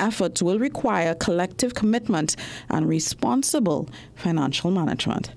efforts will require collective commitment and responsible financial management.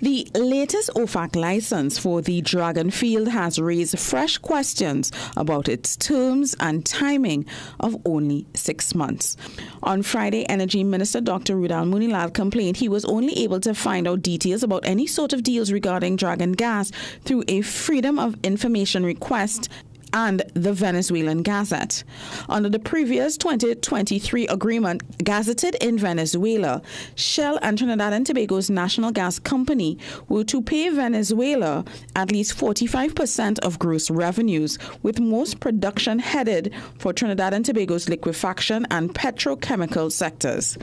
The latest OFAC license for the Dragon Field has raised fresh questions about its terms and timing of only 6 months. On Friday, Energy Minister Dr. Rudal Munilal complained he was only able to find out details about any sort of deals regarding Dragon Gas through a Freedom of Information request and the Venezuelan Gazette. Under the previous 2023 agreement gazetted in Venezuela, Shell and Trinidad and Tobago's national gas company were to pay Venezuela at least 45% of gross revenues, with most production headed for Trinidad and Tobago's liquefaction and petrochemical sectors.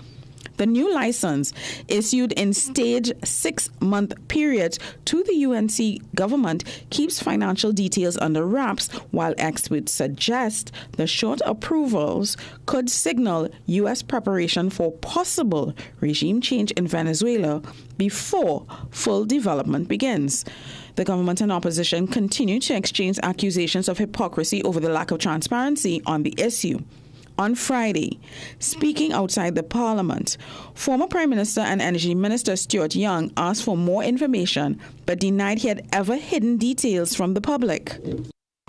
The new license, issued in staged 6-month periods to the UNC government, keeps financial details under wraps, while experts suggest the short approvals could signal U.S. preparation for possible regime change in Venezuela before full development begins. The government and opposition continue to exchange accusations of hypocrisy over the lack of transparency on the issue. On Friday, speaking outside the Parliament, former Prime Minister and Energy Minister Stuart Young asked for more information but denied he had ever hidden details from the public.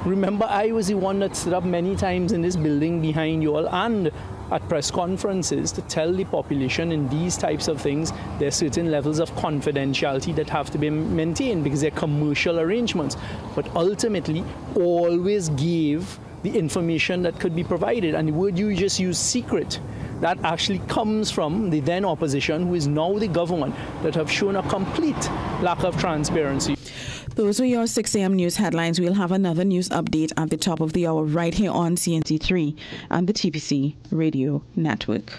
Remember, I was the one that stood up many times in this building behind you all and at press conferences to tell the population in these types of things there are certain levels of confidentiality that have to be maintained because they're commercial arrangements, but ultimately always gave the information that could be provided. And the word you just used, secret, that actually comes from the then opposition, who is now the government, that have shown a complete lack of transparency. Those are your 6 a.m. news headlines. We'll have another news update at the top of the hour right here on CNC3 and the TPC Radio Network.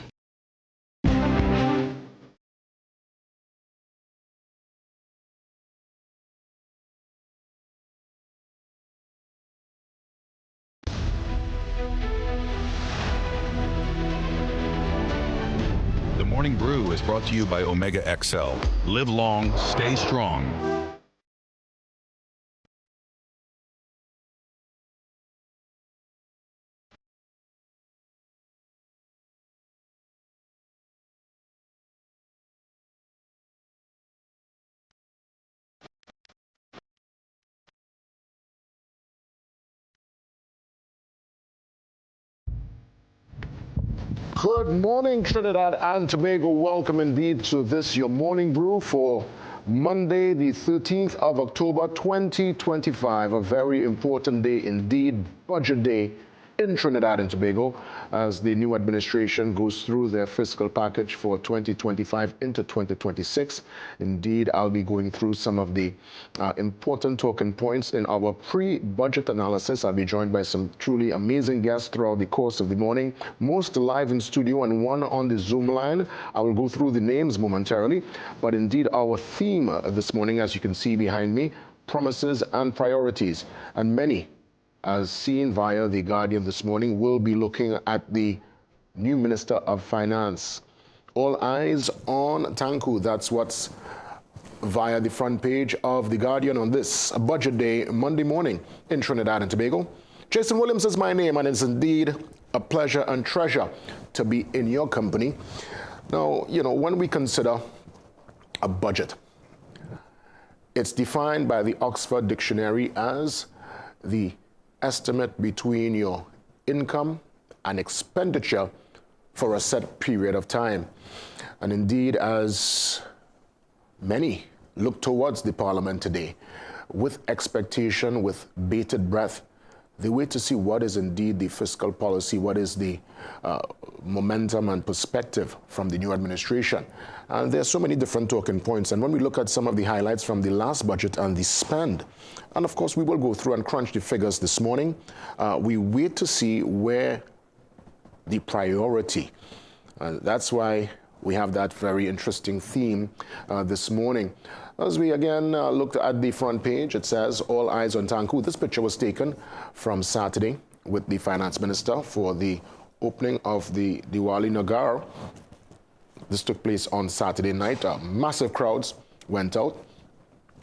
Morning Brew is brought to you by Omega XL. Live long, stay strong. Good morning, Trinidad and Tobago. Welcome indeed to this, your Morning Brew for Monday, the 13th of October, 2025. A very important day indeed, budget day in Trinidad and Tobago, as the new administration goes through their fiscal package for 2025 into 2026. Indeed, I'll be going through some of the important talking points in our pre-budget analysis. I'll be joined by some truly amazing guests throughout the course of the morning, most live in studio and one on the Zoom line. I will go through the names momentarily, but indeed our theme this morning, as you can see behind me, promises and priorities, and many, as seen via The Guardian this morning, will be looking at the new Minister of Finance. All eyes on Tanku. That's what's via the front page of The Guardian on this budget day, Monday morning in Trinidad and Tobago. Jason Williams is my name, and it's indeed a pleasure and treasure to be in your company. Now, you know, when we consider a budget, it's defined by the Oxford Dictionary as the estimate between your income and expenditure for a set period of time. And indeed, as many look towards the Parliament today with expectation, with bated breath, they wait to see what is indeed the fiscal policy, what is the momentum and perspective from the new administration. And there are so many different talking points. And when we look at some of the highlights from the last budget and the spend, and of course we will go through and crunch the figures this morning, we wait to see where the priority. That's why we have that very interesting theme this morning. As we again looked at the front page, it says, all eyes on Tanku. This picture was taken from Saturday with the finance minister for the opening of the Diwali Nagar. This took place on Saturday night. Massive crowds went out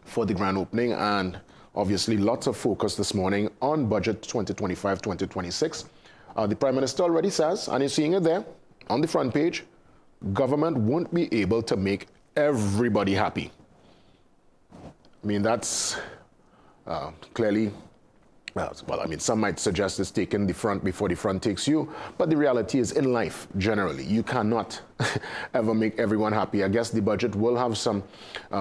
for the grand opening, and obviously lots of focus this morning on budget 2025-2026. The Prime Minister already says, and you're seeing it there on the front page, government won't be able to make everybody happy. I mean, that's clearly, well, I mean, some might suggest it's taking the front before the front takes you, but the reality is in life, generally, you cannot ever make everyone happy. I guess the budget will have some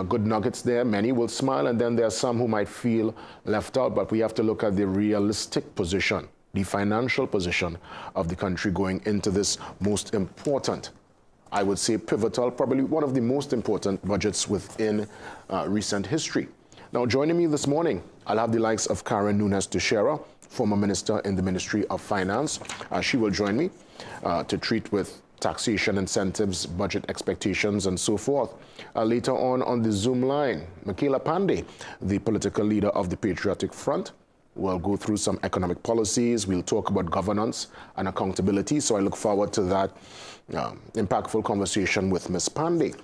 good nuggets there. Many will smile, and then there are some who might feel left out, but we have to look at the realistic position, the financial position of the country going into this most important, I would say pivotal, probably one of the most important budgets within recent history. Now, joining me this morning, I'll have the likes of Karen Nunes Teixeira, former minister in the Ministry of Finance. She will join me to treat with taxation incentives, budget expectations, and so forth. Later on the Zoom line, Michaela Pandey, the political leader of the Patriotic Front, will go through some economic policies. We'll talk about governance and accountability. So I look forward to that impactful conversation with Ms. Pandey.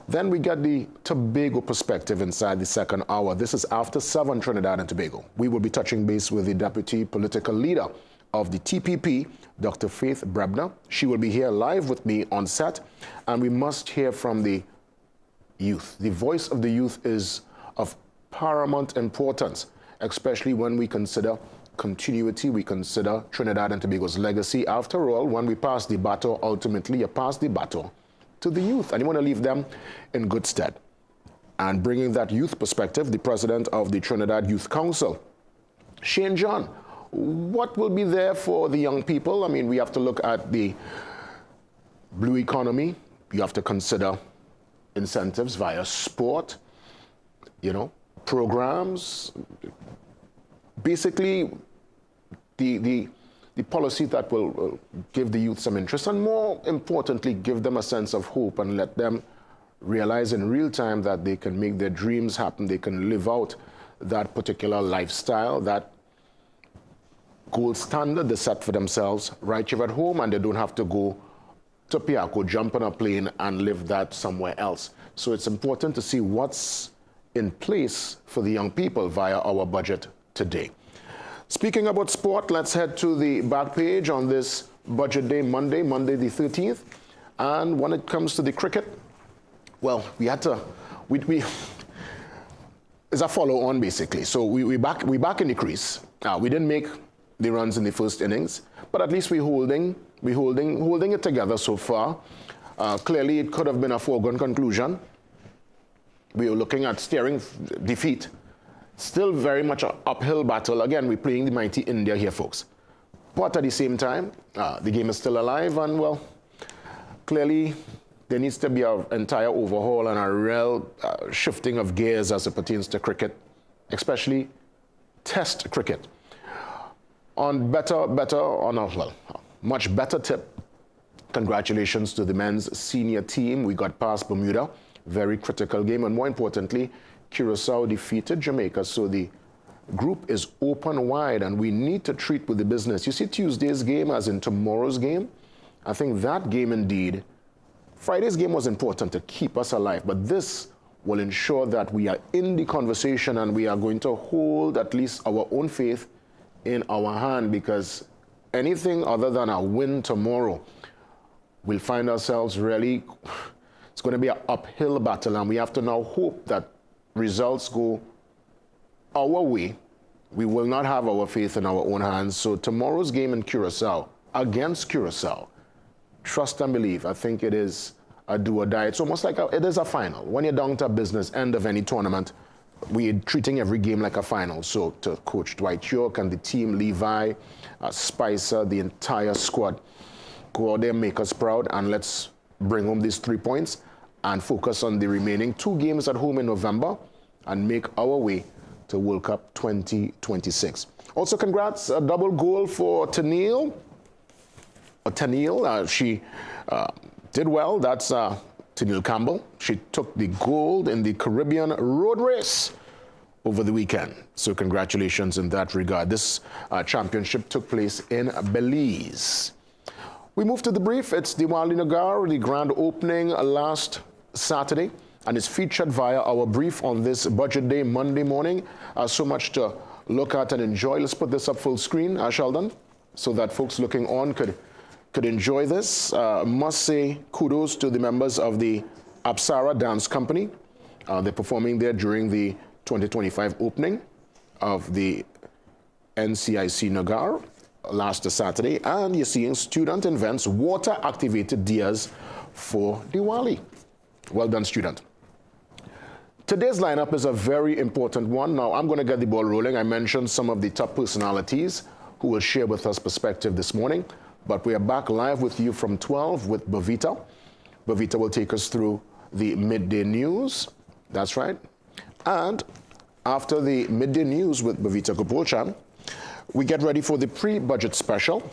Then we get the Tobago perspective inside the second hour. This is after 7 Trinidad and Tobago. We will be touching base with the deputy political leader of the TPP, Dr. Faith Brebner. She will be here live with me on set, and we must hear from the youth. The voice of the youth is of paramount importance, especially when we consider continuity, we consider Trinidad and Tobago's legacy. After all, when we pass the baton, ultimately you pass the baton to the youth, and you want to leave them in good stead. And bringing that youth perspective, the president of the Trinidad Youth Council, Shane John, what will be there for the young people? I mean, we have to look at the blue economy. You have to consider incentives via sport, you know, programs, basically the policy that will give the youth some interest, and more importantly, give them a sense of hope and let them realize in real time that they can make their dreams happen, they can live out that particular lifestyle, that gold standard they set for themselves right here at home, and they don't have to go to Piaco, jump on a plane and live that somewhere else. So it's important to see what's in place for the young people via our budget today. Speaking about sport, let's head to the back page on this budget day, Monday the 13th. And when it comes to the cricket, well, we had to, it's a follow-on basically. So we back in the crease. We didn't make the runs in the first innings, but at least we're holding it together so far. Clearly, it could have been a foregone conclusion. We were looking at staring defeat. Still very much an uphill battle. Again, we're playing the mighty India here, folks. But at the same time, the game is still alive, and well, clearly there needs to be an entire overhaul and a real shifting of gears as it pertains to cricket, especially test cricket. On a much better tip, congratulations to the men's senior team. We got past Bermuda, very critical game, and more importantly, Curacao defeated Jamaica, so the group is open wide, and we need to treat with the business. You see Tuesday's game as in tomorrow's game? I think that game indeed, Friday's game was important to keep us alive, but this will ensure that we are in the conversation and we are going to hold at least our own faith in our hand, because anything other than a win tomorrow, we'll find ourselves really, it's going to be an uphill battle, and we have to now hope that results go our way. We will not have our faith in our own hands. So tomorrow's game in Curacao, against Curacao, trust and believe, I think it is a do or die. It's almost like it is a final. When you're down to business, end of any tournament, we're treating every game like a final. So to Coach Dwight York and the team, Levi, Spicer, the entire squad, go out there, make us proud, and let's bring home these 3 points and focus on the remaining 2 games at home in November and make our way to World Cup 2026. Also, congrats, a double goal for Tennille. She did well. That's Tennille Campbell. She took the gold in the Caribbean road race over the weekend. So congratulations in that regard. This championship took place in Belize. We move to the brief. It's Diwali Nagar, the grand opening last Saturday, and it's featured via our brief on this budget day, Monday morning. So much to look at and enjoy. Let's put this up full screen, Sheldon. so that folks looking on could enjoy this. Must say kudos to the members of the Apsara Dance Company. They're performing there during the 2025 opening of the NCIC Nagar last Saturday, and you're seeing student events, water-activated diyas for Diwali. Well done, student. Today's lineup is a very important one. Now, I'm going to get the ball rolling. I mentioned some of the top personalities who will share with us perspective this morning, but we are back live with you from 12 with Bavita. Bavita will take us through the midday news. That's right. And after the midday news with Bavita Gopolchan, we get ready for the pre-budget special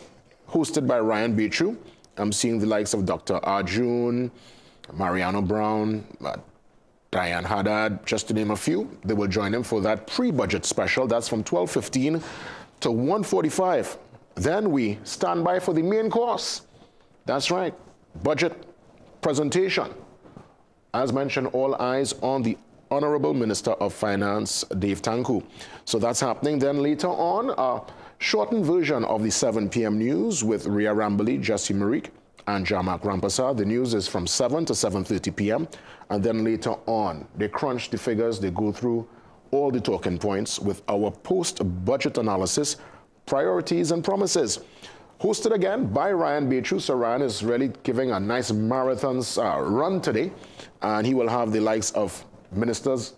hosted by Ryan Bechu. I'm seeing the likes of Dr. Arjun, Mariano Brown, Diane Haddad, just to name a few. They will join him for that pre-budget special. That's from 12:15 to 1:45. Then we stand by for the main course. That's right, budget presentation. As mentioned, all eyes on the Honorable Minister of Finance, Dave Tanku. So that's happening. Then later on, a shortened version of the 7 p.m. news with Ria Rambali, Jesse Marik, and Jamak Rampasa. The news is from 7 to 7:30 p.m. And then later on, they crunch the figures, they go through all the talking points with our post-budget analysis, priorities and promises. Hosted again by Ryan Bechu. So Ryan is really giving a nice marathon run today. And he will have the likes of ministers,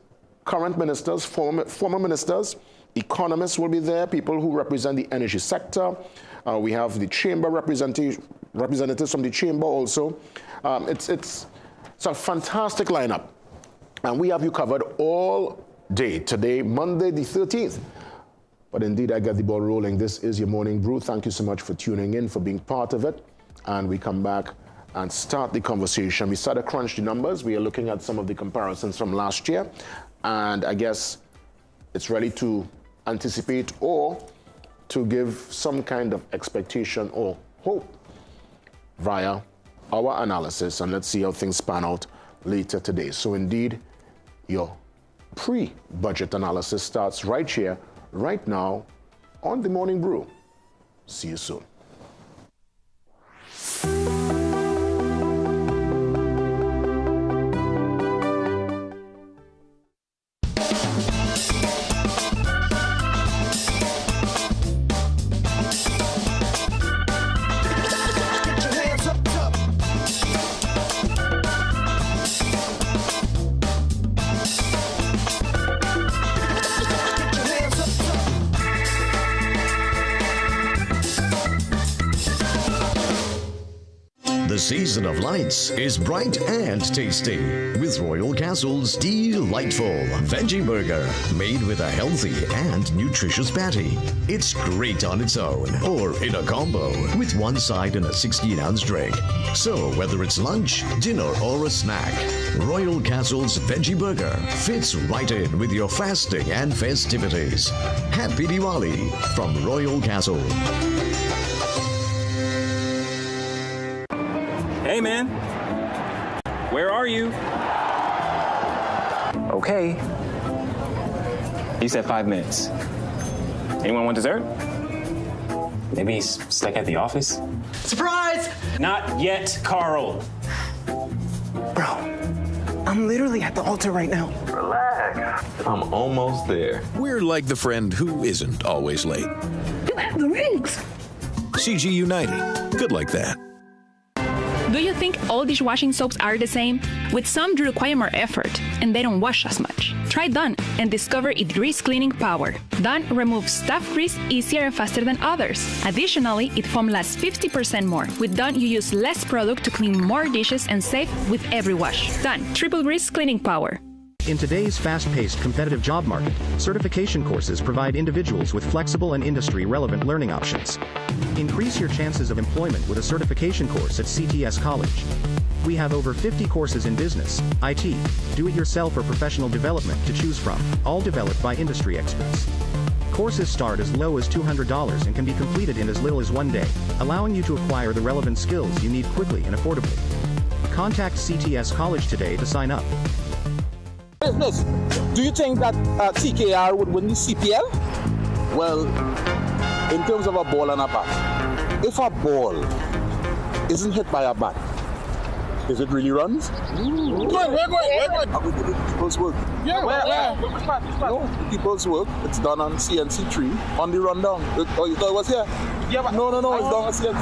current ministers, former ministers, economists will be there, people who represent the energy sector. We have the chamber representatives from the chamber also. It's a fantastic lineup. And we have you covered all day today, Monday the 13th. But indeed, I get the ball rolling. This is your Morning Brew. Thank you so much for tuning in, for being part of it. And we come back and start the conversation. We started crunch the numbers. We are looking at some of the comparisons from last year. And I guess it's ready to anticipate or to give some kind of expectation or hope via our analysis. And let's see how things pan out later today. So indeed, your pre-budget analysis starts right here, right now, on the Morning Brew. See you soon. The season of lights is bright and tasty with Royal Castle's delightful veggie burger made with a healthy and nutritious patty. It's great on its own or in a combo with one side and a 16-ounce drink. So whether it's lunch, dinner, or a snack, Royal Castle's veggie burger fits right in with your fasting and festivities. Happy Diwali from Royal Castle. Hey, man. Where are you? Okay. He said 5 minutes. Anyone want dessert? Maybe he's stuck at the office? Surprise! Not yet, Carl. Bro, I'm literally at the altar right now. Relax. I'm almost there. We're like the friend who isn't always late. You have the rings. CG United. Good like that. Do you think all dishwashing soaps are the same? With some, do require more effort, and they don't wash as much. Try Dawn and discover its grease cleaning power. Dawn removes stubborn grease easier and faster than others. Additionally, its foam lasts 50% more. With Dawn, you use less product to clean more dishes and save with every wash. Dawn, triple grease cleaning power. In today's fast-paced competitive job market, certification courses provide individuals with flexible and industry-relevant learning options. Increase your chances of employment with a certification course at CTS College. We have over 50 courses in business, IT, do-it-yourself or professional development to choose from, all developed by industry experts. Courses start as low as $200 and can be completed in as little as 1 day, allowing you to acquire the relevant skills you need quickly and affordably. Contact CTS College today to sign up. Business. Do you think that TKR would win the CPL? Well, in terms of a ball and a bat, if a ball isn't hit by a bat, is it really runs? Where? Are we doing people's work? Yeah, where? No, people's work. It's done on CNC3 on the rundown. Oh, you thought it was here? Yeah, but no, it's done on CNC.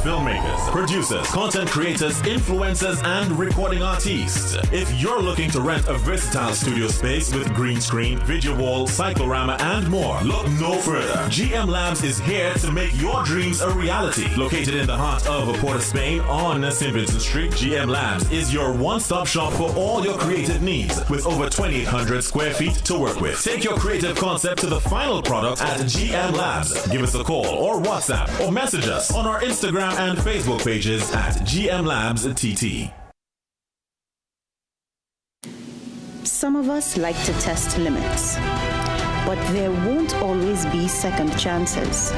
Filmmakers, producers, content creators, influencers, and recording artists. If you're looking to rent a versatile studio space with green screen, video wall, cyclorama, and more, look no further. GM Labs is here to make your dreams a reality. Located in the heart of Port of Spain on St. Vincent Street, GM Labs is your one-stop shop for all your creative needs with over 2,800 square feet to work with. Take your creative concept to the final product at GM Labs. Give us a call or WhatsApp or message us on our Instagram and Facebook pages at GM Labs TT. Some of us like to test limits, but there won't always be second chances.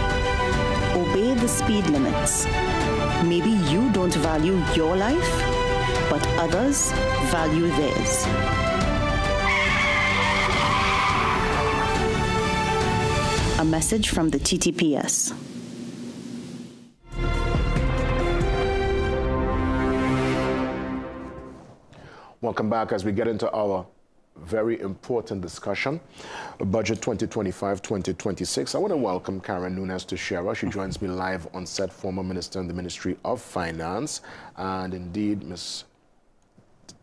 Obey the speed limits. Maybe you don't value your life, but others value theirs. A message from the TTPS. Welcome back as we get into our very important discussion, Budget 2025-2026. I want to welcome Karen Nunes Teixeira. She joins me live on set, former Minister in the Ministry of Finance, and indeed, Ms.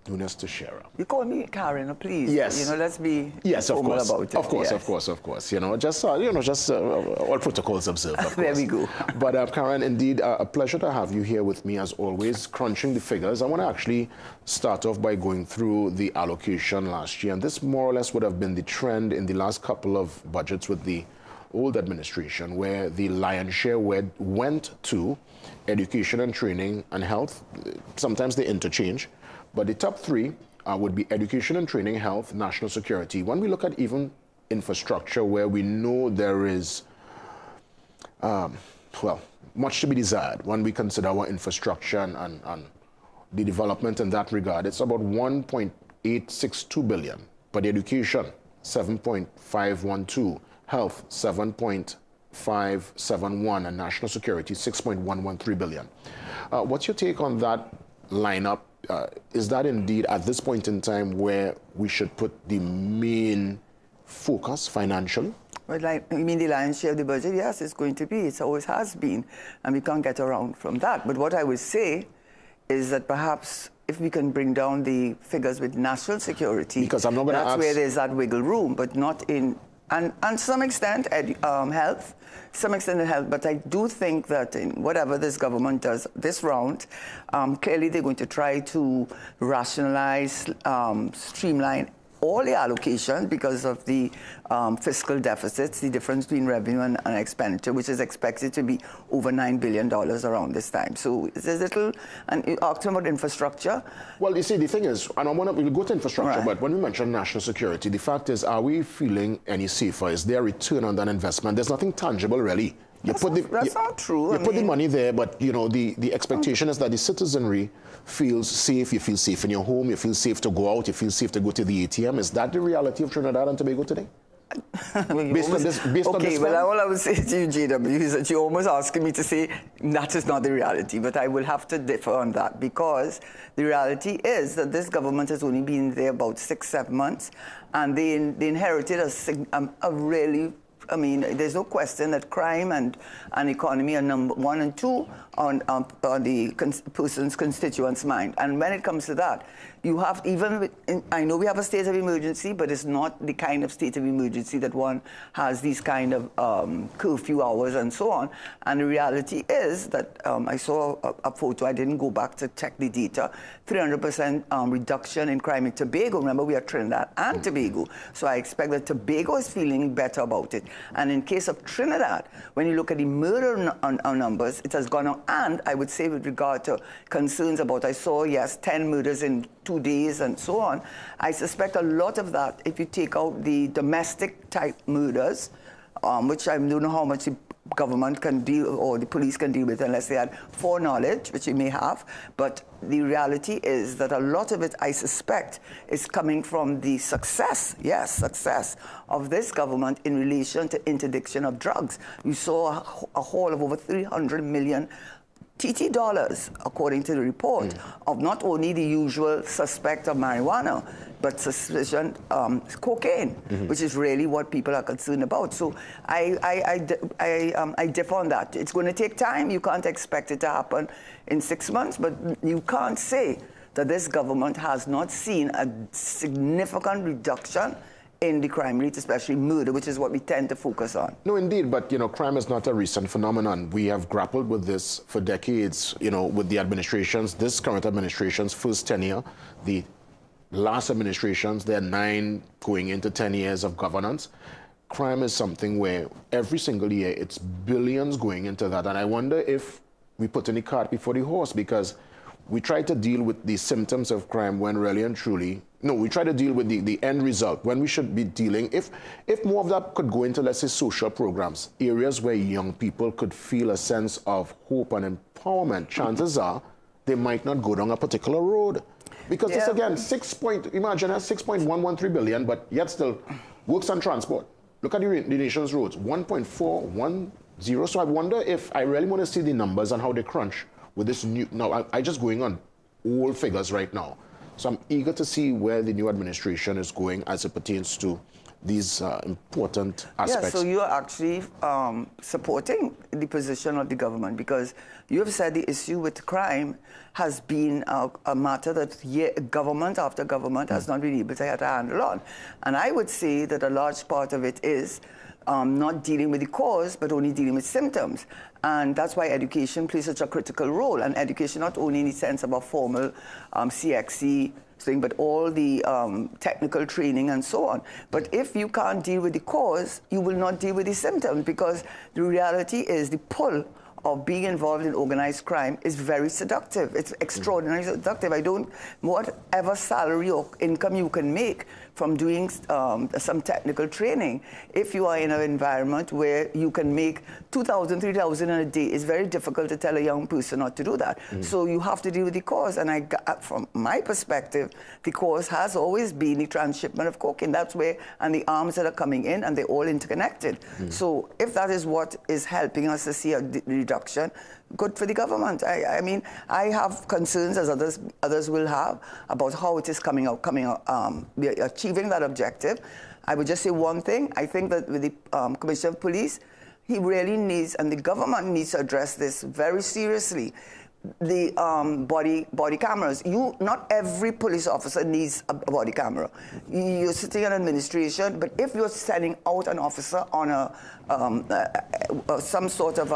Nunes Teixeira. You call me Karen, please. Yes. You know, let's be formal about it. Of course. You know, just all protocols observed. Of There course. we go. But Karen, indeed, a pleasure to have you here with me as always, crunching the figures. I want to actually start off by going through the allocation last year, and this more or less would have been the trend in the last couple of budgets with the old administration, where the lion's share went to education and training and health. Sometimes they interchange. But the top three would be education and training, health, national security. When we look at even infrastructure, where we know there is, much to be desired when we consider our infrastructure and the development in that regard, it's about 1.862 billion. But education, 7.512, health, 7.571, and national security, 6.113 billion. What's your take on that lineup? Is that indeed at this point in time where we should put the main focus financially? Well, you mean the lion's share of the budget? Yes, it's going to be. It always has been. And we can't get around from that. But what I would say is that perhaps if we can bring down the figures with national security, because I'm not going to that's where there's that wiggle room, but not in, and to some extent, health, some extent in health, but I do think that in whatever this government does this round, clearly they're going to try to rationalize, streamline all the allocations because of the fiscal deficits, the difference between revenue and expenditure, which is expected to be over $9 billion around this time. So there's little, and you asked about infrastructure. Well, you see, the thing is, and we'll go to infrastructure, Right. but when we mention national security, the fact is, are we feeling any safer? Is there a return on that investment? There's nothing tangible, really. That's not true. You put the money there, but you know the expectation is that the citizenry feels safe. You feel safe in your home. You feel safe to go out. You feel safe to go to the ATM. Is that the reality of Trinidad and Tobago today? Based on this all I would say to you, JW, is that you're almost asking me to say that is not the reality, but I will have to differ on that because the reality is that this government has only been there about 6-7 months, and they inherited a really, I mean, there's no question that crime and economy are number 1 and 2 on the person's constituents' mind. And when it comes to that, you have, I know we have a state of emergency, but it's not the kind of state of emergency that one has these kind of curfew hours and so on. And the reality is that I saw a photo, I didn't go back to check the data, 300% reduction in crime in Tobago. Remember, we are Trinidad and Tobago. So I expect that Tobago is feeling better about it. And in case of Trinidad, when you look at the murder numbers, it has gone up. And I would say with regard to concerns about, I saw, yes, 10 murders in 2 days and so on. I suspect a lot of that, if you take out the domestic type murders, which I don't know how much government can deal, or the police can deal with it unless they had foreknowledge, which they may have. But the reality is that a lot of it, I suspect, is coming from the success of this government in relation to interdiction of drugs. You saw a haul of over 300 million TT dollars, according to the report, of not only the usual suspect of marijuana, but suspicion cocaine, which is really what people are concerned about. So I differ on that. It's going to take time. You can't expect it to happen in 6 months, but you can't say that this government has not seen a significant reduction in the crime rate, especially murder, which is what we tend to focus on. No, indeed, but, you know, crime is not a recent phenomenon. We have grappled with this for decades, you know, with the administrations, this current administration's first tenure, the last administrations, there are 9 going into 10 years of governance. Crime is something where every single year it's billions going into that. And I wonder if we put any cart before the horse, because we try to deal with the symptoms of crime when really and truly, no, we try to deal with the end result when we should be dealing, if more of that could go into, let's say, social programs, areas where young people could feel a sense of hope and empowerment, chances are they might not go down a particular road. Because this, again, imagine that's 6.113 billion, but yet still works on transport. Look at the nation's roads, 1.410. So I wonder if I really want to see the numbers and how they crunch with this new, now I just going on old figures right now. So I'm eager to see where the new administration is going as it pertains to these important aspects. Yeah, so you're actually supporting the position of the government, because you have said the issue with crime has been a matter that government after government has not been able to have a handle on. And I would say that a large part of it is not dealing with the cause, but only dealing with symptoms. And that's why education plays such a critical role. And education not only in the sense of a formal CXC thing, but all the technical training and so on. But if you can't deal with the cause, you will not deal with the symptoms, because the reality is the pull of being involved in organized crime is very seductive. It's extraordinarily seductive. Whatever salary or income you can make from doing some technical training, if you are in an environment where you can make 2,000, 3,000 in a day, it's very difficult to tell a young person not to do that. So you have to deal with the cause. And from my perspective, the cause has always been the transshipment of cocaine. That's where, and the arms that are coming in, and they're all interconnected. So if that is what is helping us to see a reduction, good for the government. I mean, I have concerns, as others will have, about how it is achieving that objective. I would just say one thing. I think that with the Commissioner of Police, he really needs, and the government needs to address this very seriously. The body cameras. Not every police officer needs a body camera. You're sitting in administration, but if you're sending out an officer on some sort of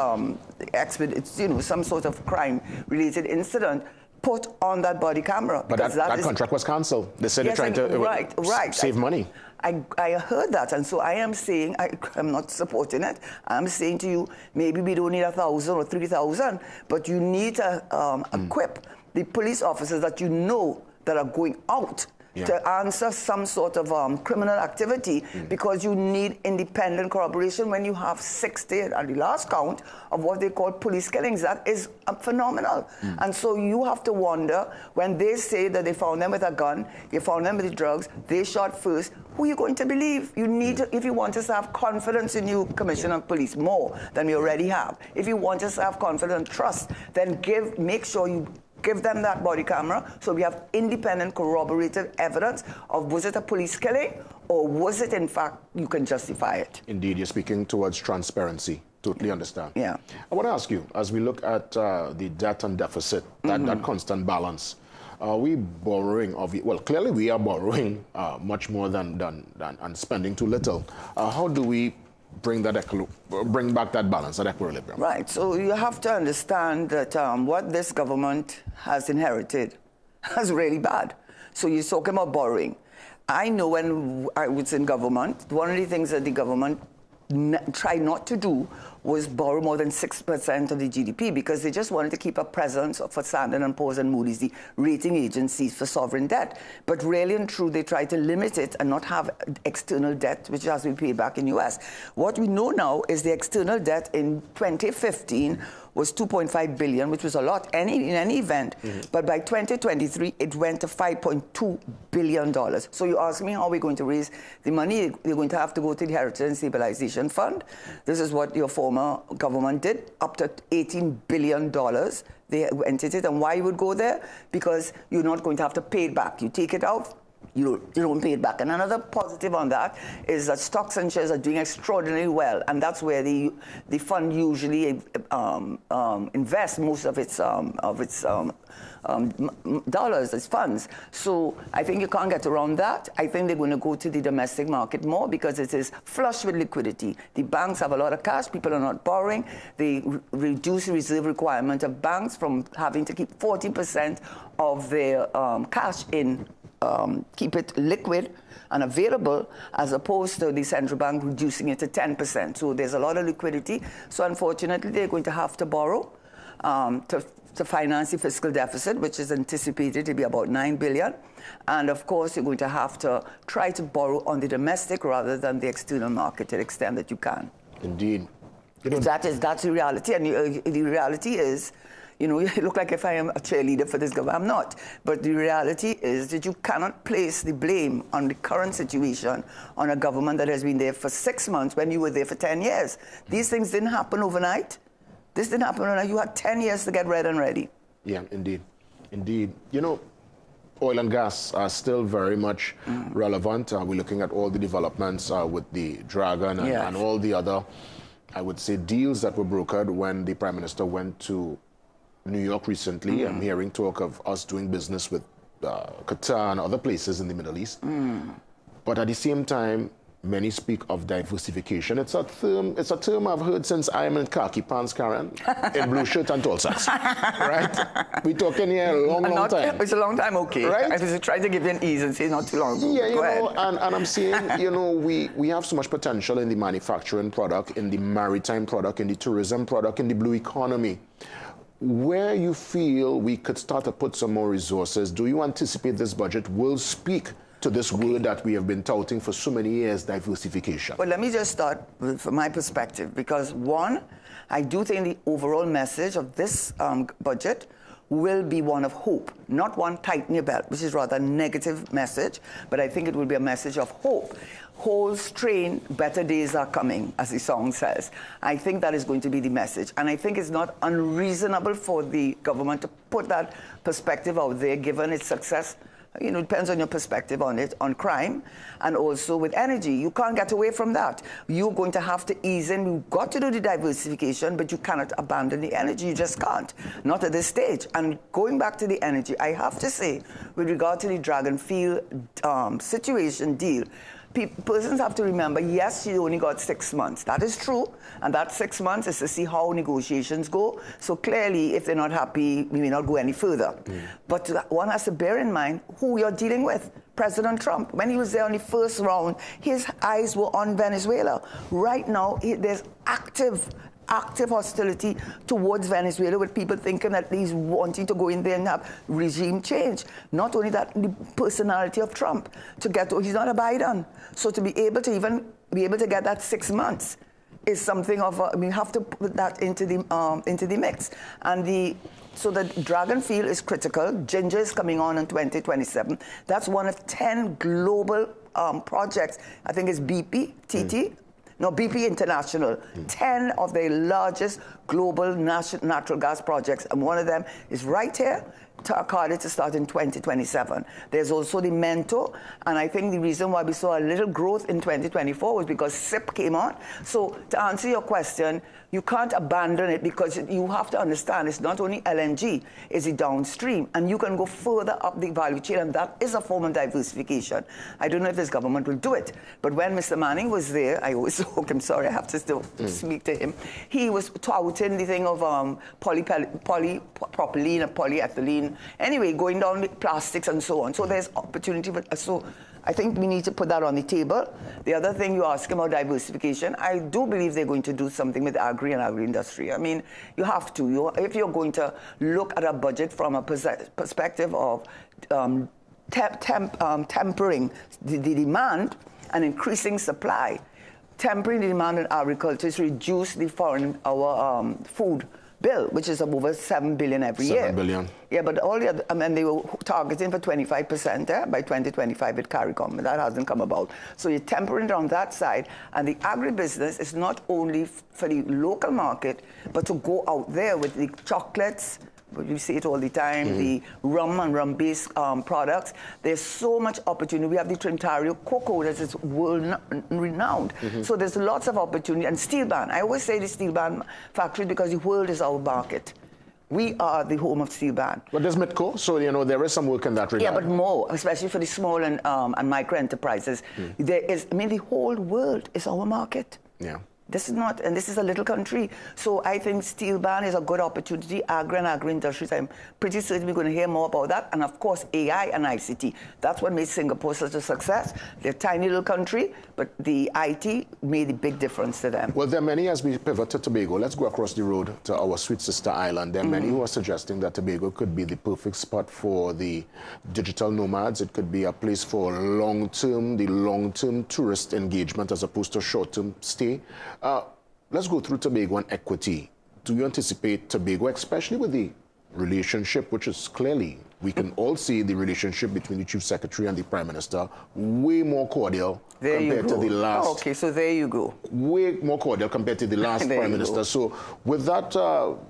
some sort of crime-related incident, put on that body camera. But that contract was cancelled. They said they're trying to save money. I heard that, and so I am saying, I'm not supporting it. I'm saying to you, maybe we don't need 1,000 or 3,000, but you need to equip the police officers that you know that are going out to answer some sort of criminal activity, because you need independent corroboration when you have 60, at the last count, of what they call police killings. That is phenomenal. And so you have to wonder, when they say that they found them with a gun, you found them with the drugs, they shot first, who are you going to believe? You need to, if you want us to have confidence in you, Commissioner of Police, more than we already have. If you want us to have confidence and trust, then make sure you give them that body camera, so we have independent corroborated evidence of, was it a police killing, or was it, in fact, you can justify it. Indeed, you're speaking towards transparency. Totally understand. Yeah. I want to ask you, as we look at the debt and deficit, that constant balance, are we borrowing? Well, clearly we are borrowing much more than and spending too little. How do we bring back that balance, that equilibrium? Right. So you have to understand that what this government has inherited is really bad. So you're talking about borrowing. I know when I was in government, one of the things that the government tried not to do was borrow more than 6% of the GDP because they just wanted to keep a presence for Standard & Poor's and Moody's, the rating agencies for sovereign debt. But really and true, they tried to limit it and not have external debt, which has to be paid back in US. What we know now is the external debt in 2015 was $2.5 billion, which was a lot in any event. But by 2023, it went to $5.2 billion. So you ask me how we're going to raise the money. You're going to have to go to the Heritage and Stabilization Fund. This is what your former government did, up to $18 billion. They entered it. And why you would go there? Because you're not going to have to pay it back. You take it out, you don't pay it back. And another positive on that is that stocks and shares are doing extraordinarily well, and that's where the fund usually invests most of its dollars, its funds. So I think you can't get around that. I think they're going to go to the domestic market more because it is flush with liquidity. The banks have a lot of cash. People are not borrowing. They reduce the reserve requirement of banks from having to keep 40% of their cash in. Keep it liquid and available, as opposed to the central bank reducing it to 10%. So there's a lot of liquidity. So unfortunately, they're going to have to borrow to finance the fiscal deficit, which is anticipated to be about $9 billion. And of course, you're going to have to try to borrow on the domestic rather than the external market to the extent that you can. Indeed. That's the reality. And the reality is, you know, you look like if I am a cheerleader for this government. I'm not. But the reality is that you cannot place the blame on the current situation on a government that has been there for 6 months when you were there for 10 years. These things didn't happen overnight. This didn't happen overnight. You had 10 years to get ready. Yeah, indeed. Indeed. You know, oil and gas are still very much relevant. We're looking at all the developments with the Dragon and all the other, I would say, deals that were brokered when the Prime Minister went to New York recently. I'm hearing talk of us doing business with Qatar and other places in the Middle East. But at the same time, many speak of diversification. It's a term I've heard since I'm in khaki pants, Karen, in blue shirt and tall socks. Right? We're talking here a long time. It's a long time, okay. Right? I was trying to give you an ease and say not too long ago. Yeah, you know, and I'm saying, you know, we have so much potential in the manufacturing product, in the maritime product, in the tourism product, in the blue economy. Where you feel we could start to put some more resources, do you anticipate this budget will speak to this word that we have been touting for so many years, diversification? Well, let me just start from my perspective, because one, I do think the overall message of this budget will be one of hope, not one tighten your belt, which is rather a negative message, but I think it will be a message of hope. Hold strain, better days are coming, as the song says. I think that is going to be the message. And I think it's not unreasonable for the government to put that perspective out there, given its success. You know, it depends on your perspective on it, on crime, and also with energy. You can't get away from that. You're going to have to ease in. You've got to do the diversification, but you cannot abandon the energy. You just can't, not at this stage. And going back to the energy, I have to say, with regard to the Dragon Field situation deal, persons have to remember, yes, she only got 6 months. That is true. And that 6 months is to see how negotiations go. So clearly, if they're not happy, we may not go any further. But one has to bear in mind who you're dealing with. President Trump, when he was there on the first round, his eyes were on Venezuela. Right now, there's active hostility towards Venezuela, with people thinking that he's wanting to go in there and have regime change. Not only that, the personality of Trump he's not a Biden. So to be able to get that 6 months is something of we have to put that into the mix. And so the Dragon Field is critical. Ginger is coming on in 2027. That's one of 10 global projects. I think it's BP, TT. No, BP International, 10 of the largest global natural gas projects, and one of them is right here, targeted to start in 2027. There's also the Mentor, and I think the reason why we saw a little growth in 2024 was because SIP came on. So to answer your question, you can't abandon it, because you have to understand it's not only LNG, it's a downstream, and you can go further up the value chain, and that is a form of diversification. I don't know if this government will do it, but when Mr. Manning was there, I always joke, I'm sorry, I have to still speak to him, he was touting the thing of polypropylene or polyethylene, anyway, going down with plastics and so on. So there's opportunity, so I think we need to put that on the table. The other thing you ask about diversification, I do believe they're going to do something with agri and agri-industry. I mean, you have to. If you're going to look at a budget from a perspective of tempering the demand and increasing supply, tempering the demand in agriculture is reduce the our food bill, which is over 7 billion every year. 7 billion. Yeah, but all the other, I mean, they were targeting for 25% by 2025 at CARICOM, and that hasn't come about. So you're tempering it on that side, and the agribusiness is not only for the local market, but to go out there with the chocolates, but you see it all the time, the rum and rum-based products. There's so much opportunity. We have the Trinitario cocoa that is world-renowned. So there's lots of opportunity. And steel band. I always say the steel band factory because the world is our market. We are the home of steel band. But there's Mitco, so, you know, there is some work in that regard. Yeah, but more, especially for the small and micro enterprises. There is, I mean, the whole world is our market. Yeah. This is not, and this is a little country. So I think steel band is a good opportunity. Agri and agri-industries, I'm pretty certain we're going to hear more about that. And of course, AI and ICT. That's what made Singapore such a success. They're a tiny little country, but the IT made a big difference to them. Well, there are many, as we pivot to Tobago, let's go across the road to our sweet sister island. There are many who are suggesting that Tobago could be the perfect spot for the digital nomads. It could be a place for long-term tourist engagement as opposed to short-term stay. Let's go through Tobago and equity. Do you anticipate Tobago, especially with the relationship, which is clearly, we can all see the relationship between the Chief Secretary and the Prime Minister, way more cordial compared to the last. Oh, okay, so there you go. Way more cordial compared to the last Prime Minister. So with that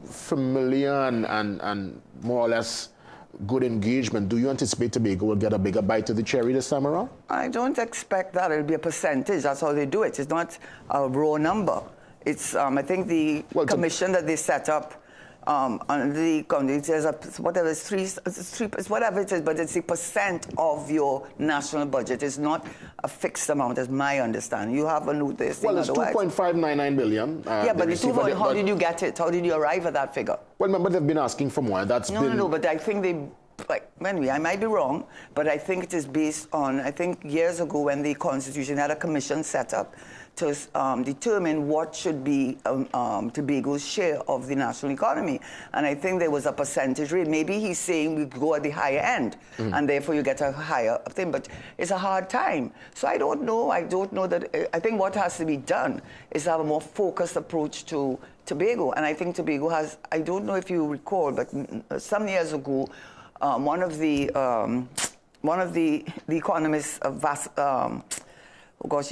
familiar and more or less good engagement, do you anticipate Tobago will get a bigger bite of the cherry this time around? I don't expect that. It'll be a percentage. That's how they do it. It's not a raw number. It's, I think the commission that they set up on the there's whatever it's whatever it is, but it's a percent of your national budget. It's not a fixed amount, as my understanding. You have a note there. Well, it's 2.599 billion. Yeah, but how did you get it? How did you arrive at that figure? Well, remember they've been asking for more. No, but I think they. Anyway, I might be wrong, but I think it is based on, I think years ago when the Constitution had a commission set up to determine what should be Tobago's share of the national economy. And I think there was a percentage rate. Maybe he's saying we go at the higher end, and therefore you get a higher thing. But it's a hard time. So I don't know. I don't know that. I think what has to be done is have a more focused approach to Tobago. And I think Tobago has, I don't know if you recall, but some years ago, one of the economists,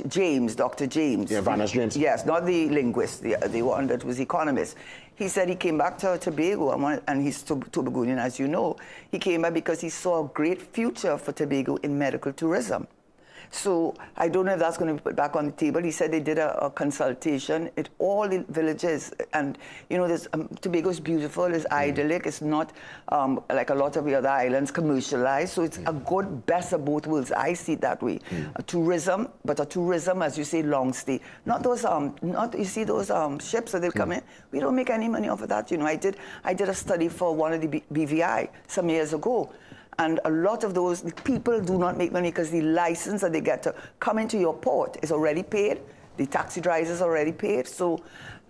James, Dr. James. Yeah, Vanessa James. Yes, not the linguist, the one that was economist. He said he came back to Tobago, and he's Tobagoan, as you know. He came back because he saw a great future for Tobago in medical tourism. So I don't know if that's going to be put back on the table. He said they did a consultation at all the villages. And, you know, Tobago is beautiful, it's idyllic. It's not like a lot of the other islands commercialized. So it's a good best of both worlds. I see it that way. A tourism, but a tourism, as you say, long stay. Not those, you see those ships that they come in? We don't make any money off of that. You know, I did a study for one of the BVI some years ago. And a lot of those people do not make money because the license that they get to come into your port is already paid. The taxi drivers are already paid. So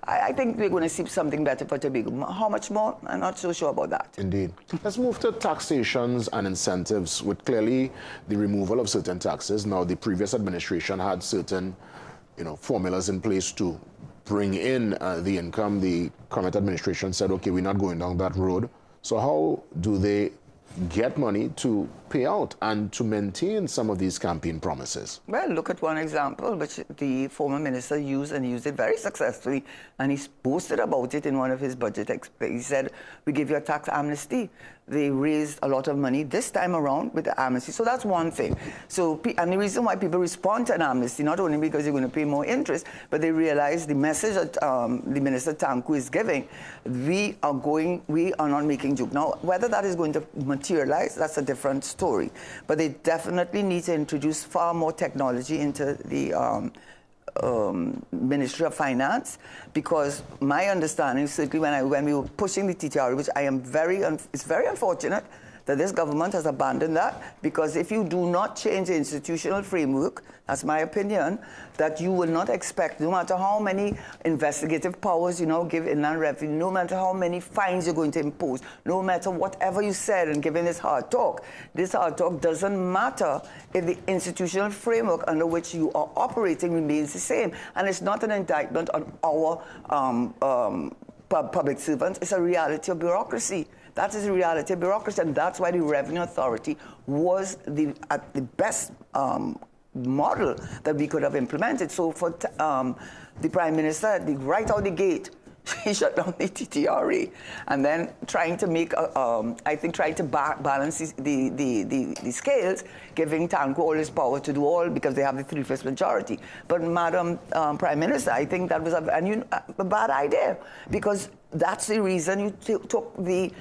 I think we're going to see something better for Tobago. How much more? I'm not so sure about that. Indeed. Let's move to taxations and incentives. With clearly the removal of certain taxes, now the previous administration had certain, formulas in place to bring in the income. The current administration said, okay, we're not going down that road. So how do they get money to pay out and to maintain some of these campaign promises? Well, look at one example, which the former minister used it very successfully, and he boasted about it in one of his budget. He said, we give you a tax amnesty. They raised a lot of money this time around with the amnesty. So that's one thing. So, and the reason why people respond to an amnesty, not only because you're going to pay more interest, but they realize the message that the Minister Tanku is giving, we are not making joke. Now, whether that is going to materialize, that's a different story. But they definitely need to introduce far more technology into the Ministry of Finance, because my understanding, certainly when we were pushing the TTR, which I am it's very unfortunate that this government has abandoned that, because if you do not change the institutional framework, that's my opinion, that you will not expect, no matter how many investigative powers you now give Inland Revenue, no matter how many fines you're going to impose, no matter whatever you said and given this hard talk doesn't matter if the institutional framework under which you are operating remains the same. And it's not an indictment on our public servants, it's a reality of bureaucracy. That is the reality of bureaucracy, and that's why the Revenue Authority was the best model that we could have implemented. So for the Prime Minister, right out the gate, he shut down the TTRA, and then trying to make, I think, trying to balance the scales, giving TANCO all his power to do all because they have the 3/5 majority. But Madam Prime Minister, I think that was a bad idea, because that's the reason you took the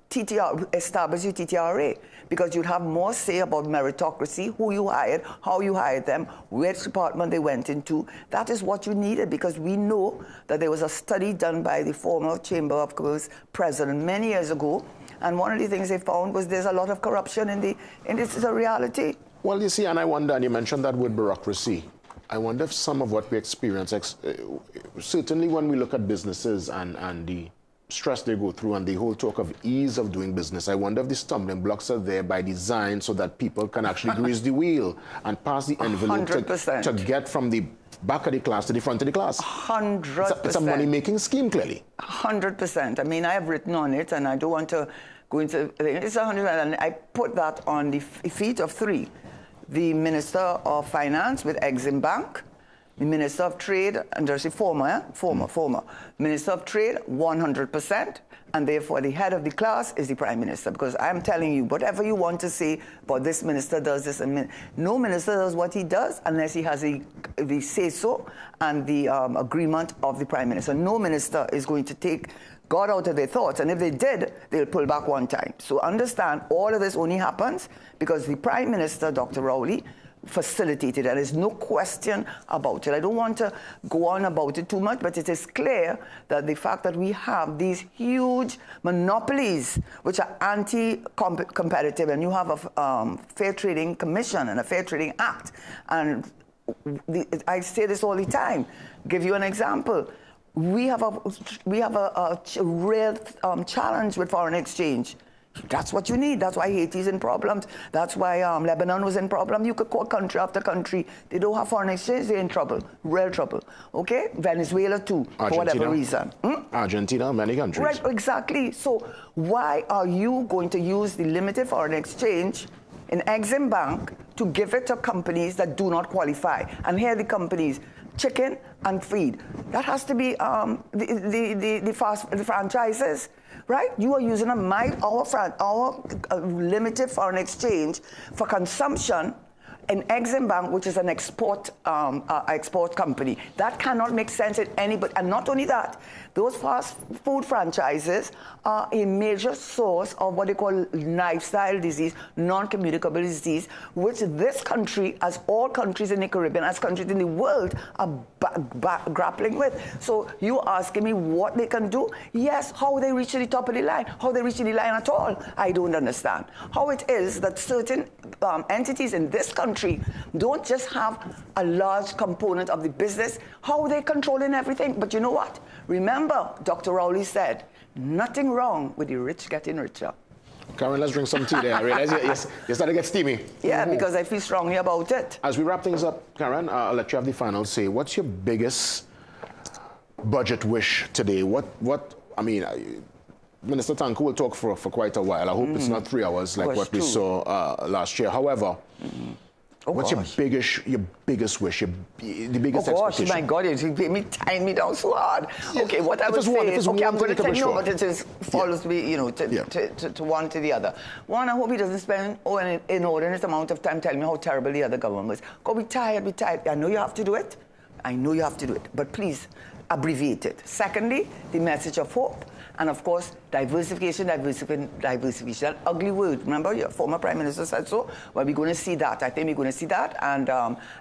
TTR, established your TTRA, because you'd have more say about meritocracy, who you hired, how you hired them, which department they went into. That is what you needed, because we know that there was a study done by the former Chamber of Commerce president many years ago, and one of the things they found was there's a lot of corruption in this is a reality. Well, you see, and I wonder, and you mentioned that word bureaucracy. I wonder if some of what we experience, certainly when we look at businesses and the stress they go through and the whole talk of ease of doing business, I wonder if the stumbling blocks are there by design so that people can actually grease the wheel and pass the envelope to get from the back of the class to the front of the class. 100%. It's a money-making scheme, clearly. 100%. I mean, I have written on it, and I don't want to go into it's 100%, and I put that on the feet of three. The Minister of Finance with Exim Bank, the Minister of Trade, and there's a former Minister of Trade, 100%, and therefore the head of the class is the Prime Minister, because I'm telling you, whatever you want to say about this minister does this, and no minister does what he does unless he has the say-so and the agreement of the Prime Minister. No minister is going to take God out of their thoughts, and if they did, they'll pull back one time. So understand, all of this only happens because the Prime Minister, Dr. Rowley, facilitated it. There's no question about it. I don't want to go on about it too much, but it is clear that the fact that we have these huge monopolies which are anti-competitive, and you have a Fair Trading Commission and a Fair Trading Act, and I say this all the time. Give you an example. We have a real challenge with foreign exchange. That's what you need. That's why Haiti's in problems. That's why Lebanon was in problem. You could call country after country. They don't have foreign exchange, they're in trouble, real trouble. Okay? Venezuela too, Argentina, for whatever reason. Argentina, many countries. Right, exactly. So why are you going to use the limited foreign exchange in Exim Bank to give it to companies that do not qualify? And here are the companies: chicken and feed. That has to be the franchises. Right? You are using our limited foreign exchange for consumption in Exim Bank, which is an export company. That cannot make sense in anybody. And not only that, those fast food franchises are a major source of what they call lifestyle disease, non-communicable disease, which this country, as all countries in the Caribbean, as countries in the world, are grappling with. So you asking me what they can do? Yes, how they reach to the top of the line, how they reach to the line at all, I don't understand. How it is that certain entities in this country don't just have a large component of the business, how they're controlling everything. But you know what? Remember, Dr. Rowley said, nothing wrong with the rich getting richer. Karen, let's drink some tea there. I realize you're starting to get steamy. Yeah, because I feel strongly about it. As we wrap things up, Karen, I'll let you have the final say. What's your biggest budget wish today? I mean, Minister Tanku will talk for quite a while. I hope it's not 3 hours like what we saw last year. However, what's your biggest wish, the biggest expectation? My God, you made me tie me down so hard. Yeah. Okay, what I would say is, okay, I'm going to tell you, but it just follows me, you know, to one to the other. One, I hope he doesn't spend an inordinate amount of time telling me how terrible the other government was. Go be tired. I know you have to do it. I know you have to do it, but please abbreviate it. Secondly, the message of hope. And of course, diversification, that ugly word. Remember, your former Prime Minister said so. Well, we're going to see that. I think we're going to see that. And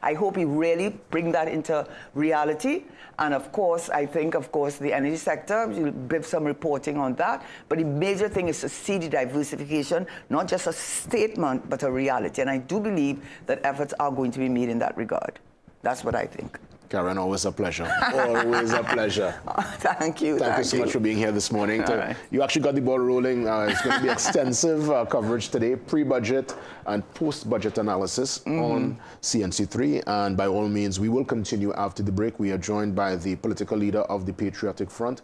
I hope he really bring that into reality. And of course, I think, the energy sector, you'll give some reporting on that. But the major thing is to see the diversification, not just a statement, but a reality. And I do believe that efforts are going to be made in that regard. That's what I think. Karen, always a pleasure. Always a pleasure. Thank you. Thank you so much for being here this morning. Right. You actually got the ball rolling. It's going to be extensive coverage today, pre-budget and post-budget analysis on CNC3. And by all means, we will continue after the break. We are joined by the political leader of the Patriotic Front,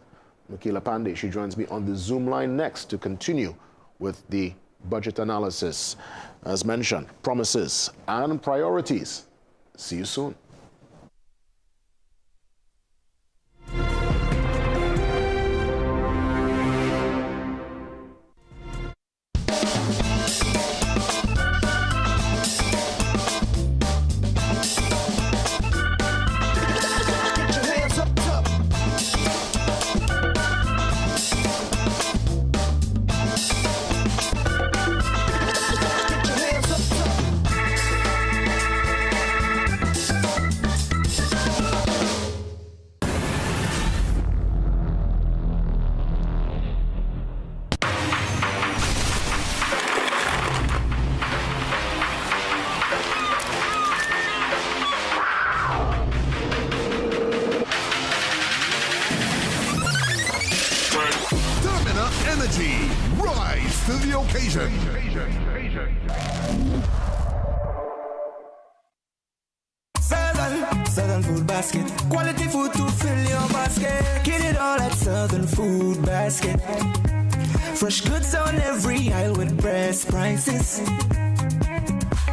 Michaela Pandey. She joins me on the Zoom line next to continue with the budget analysis. As mentioned, promises and priorities. See you soon. Southern Food Basket. Quality food to fill your basket. Get it all at Southern Food Basket. Fresh goods on every aisle with best prices.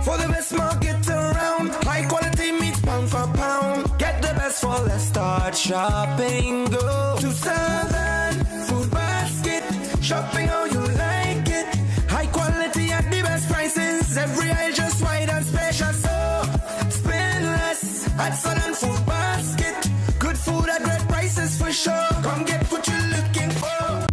For the best market around, high quality meats pound for pound. Get the best for less, start shopping. Go to Southern Food Basket. Shopping how you like it. High quality at the best prices. Every aisle just right and special. So spend less at Southern Food Basket. Good food at great prices for sure. Come get what you're looking for.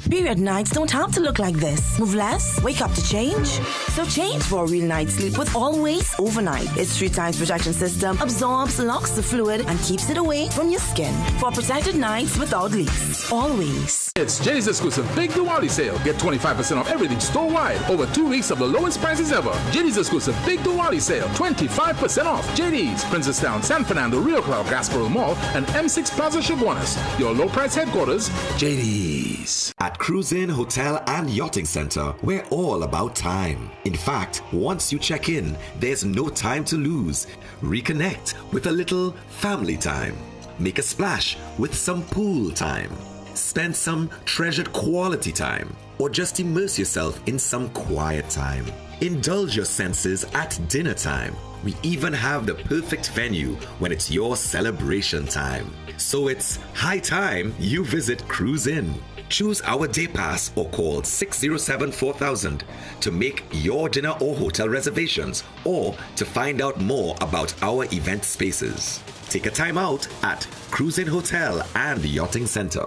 Period nights don't have to look like this. Move less, wake up to change. So change for a real night's sleep with Always Overnight. Its 3 times protection system absorbs, locks the fluid, and keeps it away from your skin. For protected nights without leaks. Always. It's Jenny's exclusive Big Diwali sale. Get 25% off everything store-wide. Over 2 weeks of the lowest prices ever. Jenny's exclusive Big Diwali sale. 25% off. JD's, Princestown, San Fernando, Rio Claro, Gasparilla Mall, and M6 Plaza Chaguanas. Your low price headquarters, JD's. At Cruise Inn Hotel and Yachting Center, we're all about time. In fact, once you check in, there's no time to lose. Reconnect with a little family time. Make a splash with some pool time. Spend some treasured quality time. Or just immerse yourself in some quiet time. Indulge your senses at dinner time. We even have the perfect venue when it's your celebration time. So it's high time you visit Cruise Inn. Choose our day pass or call 607-4000 to make your dinner or hotel reservations or to find out more about our event spaces. Take a time out at Cruise Inn Hotel and Yachting Center.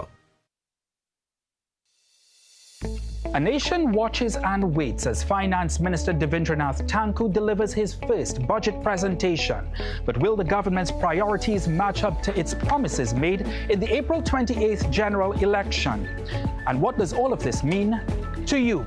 A nation watches and waits as Finance Minister Devendranath Tanku delivers his first budget presentation. But will the government's priorities match up to its promises made in the April 28th general election? And what does all of this mean to you?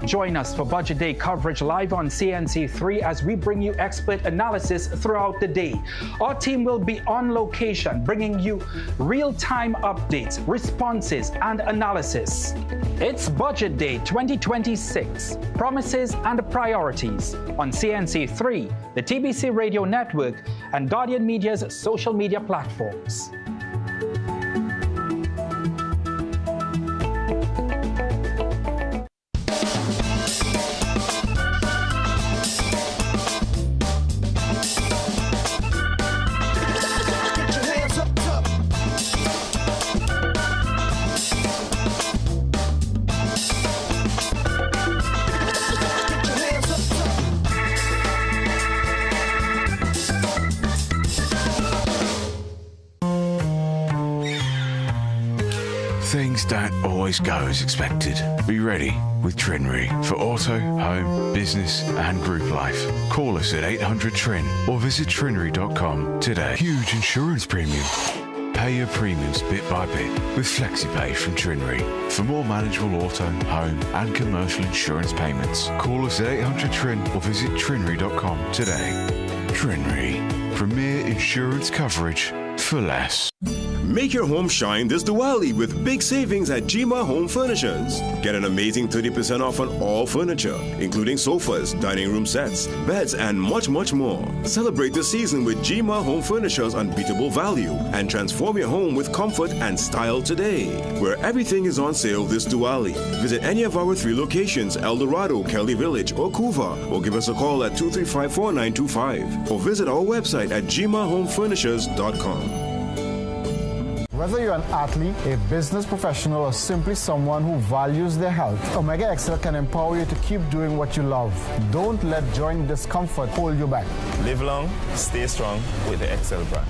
Join us for Budget Day coverage live on CNC3 as we bring you expert analysis throughout the day. Our team will be on location, bringing you real-time updates, responses, and analysis. It's Budget Day 2026, Promises and Priorities on CNC3, the TBC Radio Network, and Guardian Media's social media platforms. Things don't always go as expected. Be ready with Trinry for auto, home, business and group life. Call us at 800-TRIN or visit trinry.com today. Huge insurance premium. Pay your premiums bit by bit with FlexiPay from Trinry. For more manageable auto, home and commercial insurance payments, call us at 800-TRIN or visit trinry.com today. Trinry. Premier insurance coverage for less. Make your home shine this Diwali with big savings at Jima Home Furnishers. Get an amazing 30% off on all furniture, including sofas, dining room sets, beds, and much, much more. Celebrate the season with Jima Home Furnishers' unbeatable value and transform your home with comfort and style today. Where everything is on sale this Diwali. Visit any of our 3 locations, El Dorado, Kelly Village, or Couva, or give us a call at 235-4925, or visit our website at jimahomefurnishers.com. Whether you're an athlete, a business professional, or simply someone who values their health, Omega XL can empower you to keep doing what you love. Don't let joint discomfort hold you back. Live long, stay strong with the XL brand.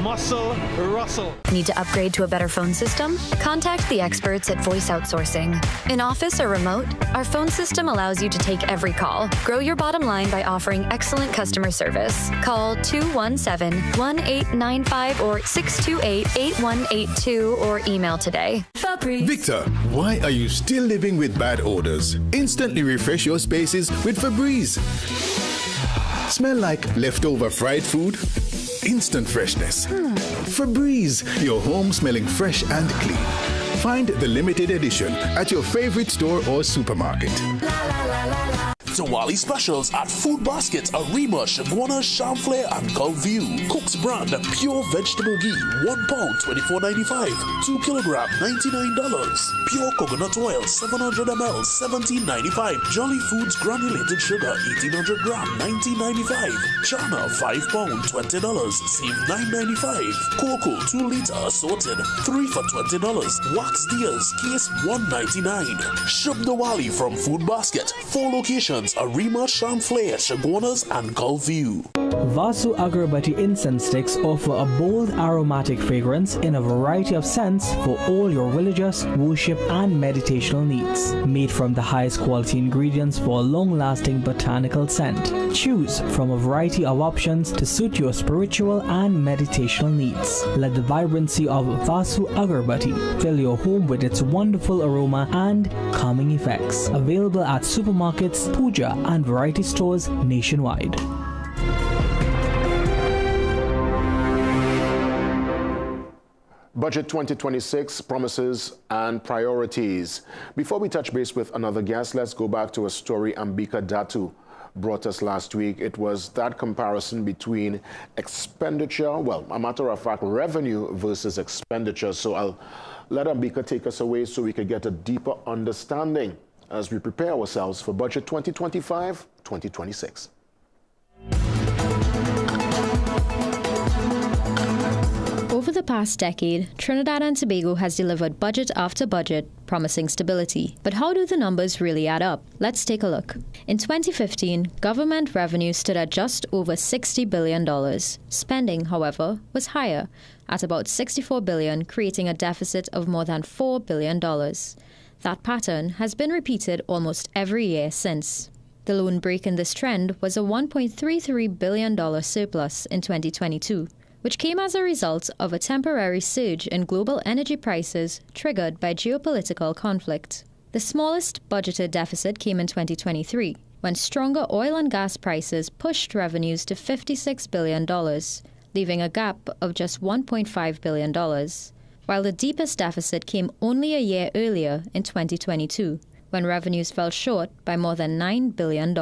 Muscle Russell. Need to upgrade to a better phone system? Contact the experts at Voice Outsourcing. In office or remote, our phone system allows you to take every call. Grow your bottom line by offering excellent customer service. Call 217-1895 or 628-8182 or email today. Victor, why are you still living with bad odors? Instantly refresh your spaces with Febreze. Smell like leftover fried food? Instant freshness. Febreze, your home smelling fresh and clean. Find the limited edition at your favorite store or supermarket. Diwali specials at Food Basket, Arima, Shaguana, Chamflair, and Gulfview. Cook's brand pure vegetable ghee, 1 pound, $24.95. 2 kilogram, $99. Pure coconut oil, 700 ml, $17.95. Jolly Foods granulated sugar, 1800 gram, $19.95. Chana, 5 pound, $20, save $9.95. Cocoa, 2 liter assorted, 3 for $20. Wax deals, case $1.99. Shub Diwali from Food Basket. 4 locations. Arima, Chamflair, Shaguanas, and Gulfview. Vasu Agarbatti incense sticks offer a bold aromatic fragrance in a variety of scents for all your religious, worship, and meditational needs. Made from the highest quality ingredients for a long-lasting botanical scent. Choose from a variety of options to suit your spiritual and meditational needs. Let the vibrancy of Vasu Agarbatti fill your home with its wonderful aroma and calming effects. Available at supermarkets, puja, and variety stores nationwide. Budget 2026 promises and priorities. Before we touch base with another guest, let's go back to a story Ambika Datu brought us last week. It was that comparison between expenditure, well, a matter of fact, revenue versus expenditure. So I'll let Ambika take us away so we can get a deeper understanding as we prepare ourselves for Budget 2025-2026. Over the past decade, Trinidad and Tobago has delivered budget after budget, promising stability. But how do the numbers really add up? Let's take a look. In 2015, government revenue stood at just over $60 billion. Spending, however, was higher, at about $64 billion, creating a deficit of more than $4 billion. That pattern has been repeated almost every year since. The lone break in this trend was a $1.33 billion surplus in 2022, which came as a result of a temporary surge in global energy prices triggered by geopolitical conflict. The smallest budgeted deficit came in 2023, when stronger oil and gas prices pushed revenues to $56 billion, leaving a gap of just $1.5 billion. While the deepest deficit came only a year earlier in 2022, when revenues fell short by more than $9 billion.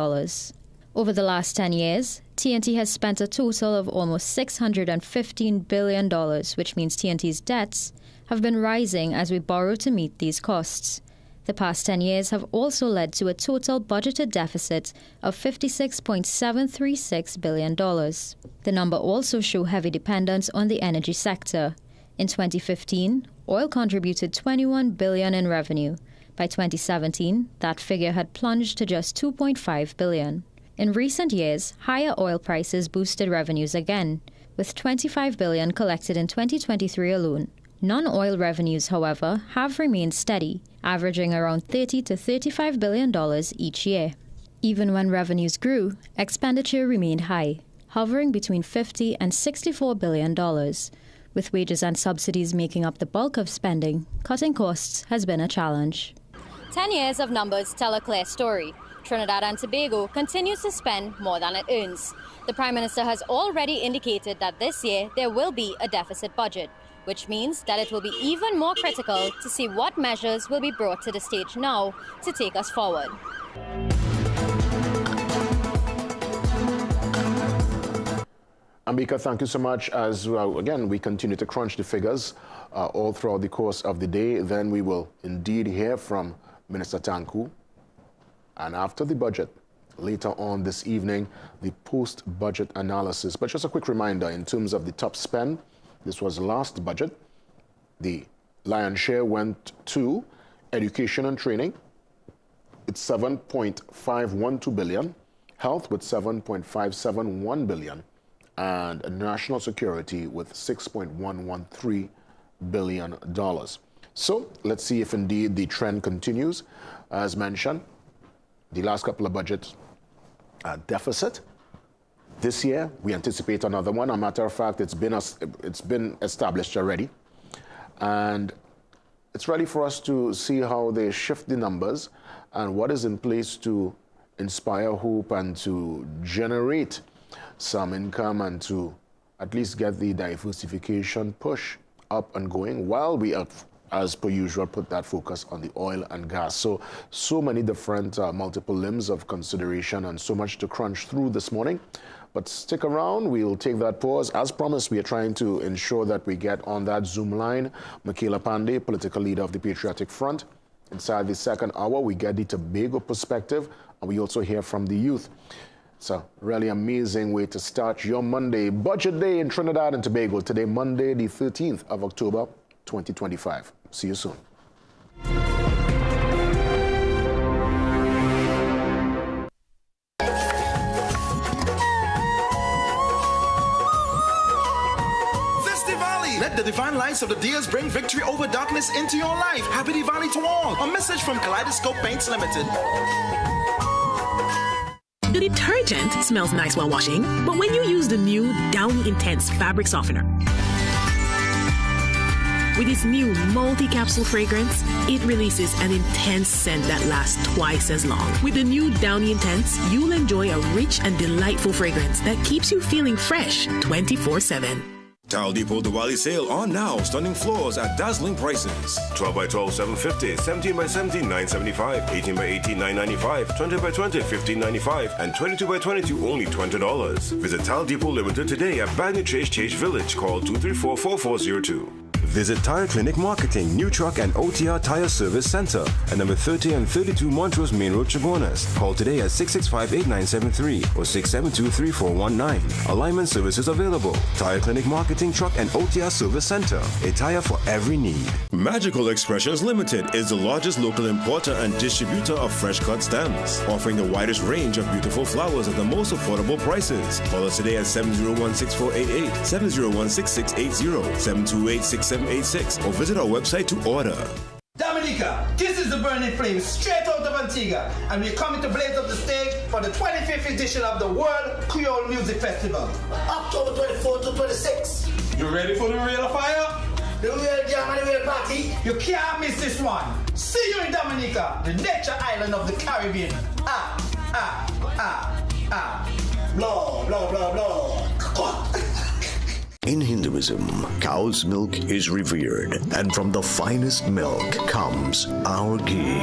Over the last 10 years, TNT has spent a total of almost $615 billion, which means TNT's debts have been rising as we borrow to meet these costs. The past 10 years have also led to a total budgeted deficit of $56.736 billion. The number also shows heavy dependence on the energy sector. In 2015, oil contributed $21 billion in revenue. By 2017, that figure had plunged to just $2.5 billion. In recent years, higher oil prices boosted revenues again, with $25 billion collected in 2023 alone. Non-oil revenues, however, have remained steady, averaging around $30 to $35 billion each year. Even when revenues grew, expenditure remained high, hovering between $50 and $64 billion. With wages and subsidies making up the bulk of spending, cutting costs has been a challenge. 10 years of numbers tell a clear story. Trinidad and Tobago continues to spend more than it earns. The Prime Minister has already indicated that this year there will be a deficit budget, which means that it will be even more critical to see what measures will be brought to the stage now to take us forward. Ambika, thank you so much. As again, we continue to crunch the figures all throughout the course of the day. Then we will indeed hear from Minister Tanku. And after the budget, later on this evening, the post-budget analysis. But just a quick reminder, in terms of the top spend, this was last budget. The lion's share went to education and training. It's $7.512 billion. Health with $7.571 billion. And national security with $6.113 billion. So let's see if indeed the trend continues. As mentioned, the last couple of budgets deficit. This year, we anticipate another one. As a matter of fact, it's been established already. And it's ready for us to see how they shift the numbers and what is in place to inspire hope and to generate some income and to at least get the diversification push up and going while we, as per usual, put that focus on the oil and gas. So many different multiple limbs of consideration and so much to crunch through this morning. But stick around, we'll take that pause. As promised, we are trying to ensure that we get on that Zoom line Michaela Pandey, political leader of the Patriotic Front. Inside the second hour, we get the Tobago perspective, and we also hear from the youth. It's a really amazing way to start your Monday. Budget day in Trinidad and Tobago. Today, Monday, the 13th of October, 2025. See you soon. Let the divine lights of the deers bring victory over darkness into your life. Happy Diwali to all. A message from Kaleidoscope Paints Limited. The detergent smells nice while washing, but when you use the new Downy Intense fabric softener, with its new multi-capsule fragrance, it releases an intense scent that lasts twice as long. With the new Downy Intense, you'll enjoy a rich and delightful fragrance that keeps you feeling fresh 24/7. Tile Depot Diwali sale on now. Stunning floors at dazzling prices. 12 by 12, $750. 17 by 17, $975. 18 by 18, $995. 20 by 20, $15.95. And 22 by 22, only $20. Visit Tile Depot Limited today at Bagney Chase Village. Call 234-4402. Visit Tire Clinic Marketing, New Truck and OTR Tire Service Center at number 30 and 32 Montrose Main Road, Chabonas. Call today at 665-8973 or 672-3419. Alignment services available. Tire Clinic Marketing, Truck and OTR Service Center. A tire for every need. Magical Expressions Limited is the largest local importer and distributor of fresh cut stems, offering the widest range of beautiful flowers at the most affordable prices. Call us today at 701-6488, 701-6680, 728-6786 or visit our website to order. Dominica, this is the Burning Flame straight out of Antigua, and we're coming to blaze up the stage for the 25th edition of the World Creole Music Festival, October 24th to 26th. You ready for the real fire? The real jam and the real party? You can't miss this one. See you in Dominica, the nature island of the Caribbean. Blah, blah, blah, blah. In Hinduism, cow's milk is revered, and from the finest milk comes our ghee.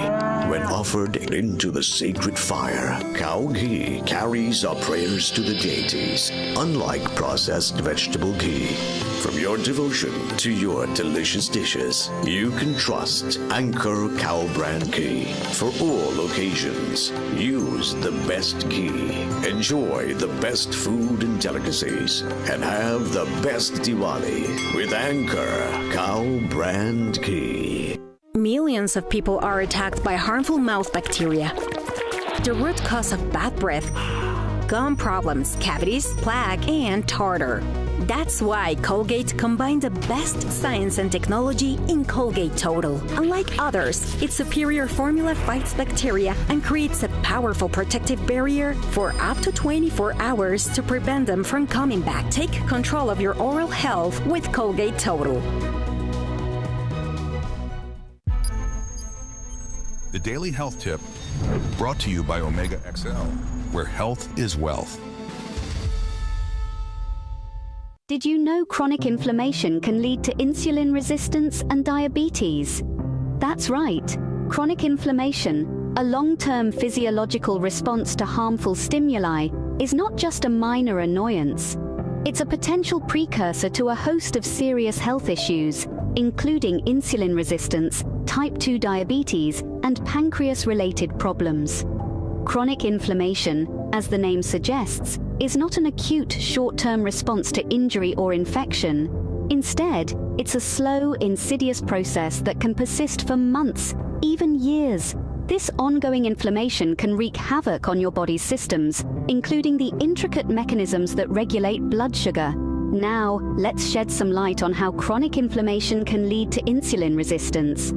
When offered into the sacred fire, cow ghee carries our prayers to the deities, unlike processed vegetable ghee. From your devotion to your delicious dishes, you can trust Anchor Cow Brand Ghee. For all occasions, use the best ghee. Enjoy the best food and delicacies, and have the best Diwali with Anchor Cow Brand Ghee. Millions of people are attacked by harmful mouth bacteria. The root cause of bad breath gum problems, cavities, plaque, and tartar. That's why Colgate combined the best science and technology in Colgate Total. Unlike others, its superior formula fights bacteria and creates a powerful protective barrier for up to 24 hours to prevent them from coming back. Take control of your oral health with Colgate Total. The Daily Health Tip, brought to you by Omega XL, where health is wealth. Did you know chronic inflammation can lead to insulin resistance and diabetes? That's right. Chronic inflammation, a long-term physiological response to harmful stimuli, is not just a minor annoyance. It's a potential precursor to a host of serious health issues, including insulin resistance, type 2 diabetes, and pancreas-related problems. Chronic inflammation, as the name suggests, is not an acute short-term response to injury or infection. Instead, it's a slow, insidious process that can persist for months, even years. This ongoing inflammation can wreak havoc on your body's systems, including the intricate mechanisms that regulate blood sugar. Now, let's shed some light on how chronic inflammation can lead to insulin resistance.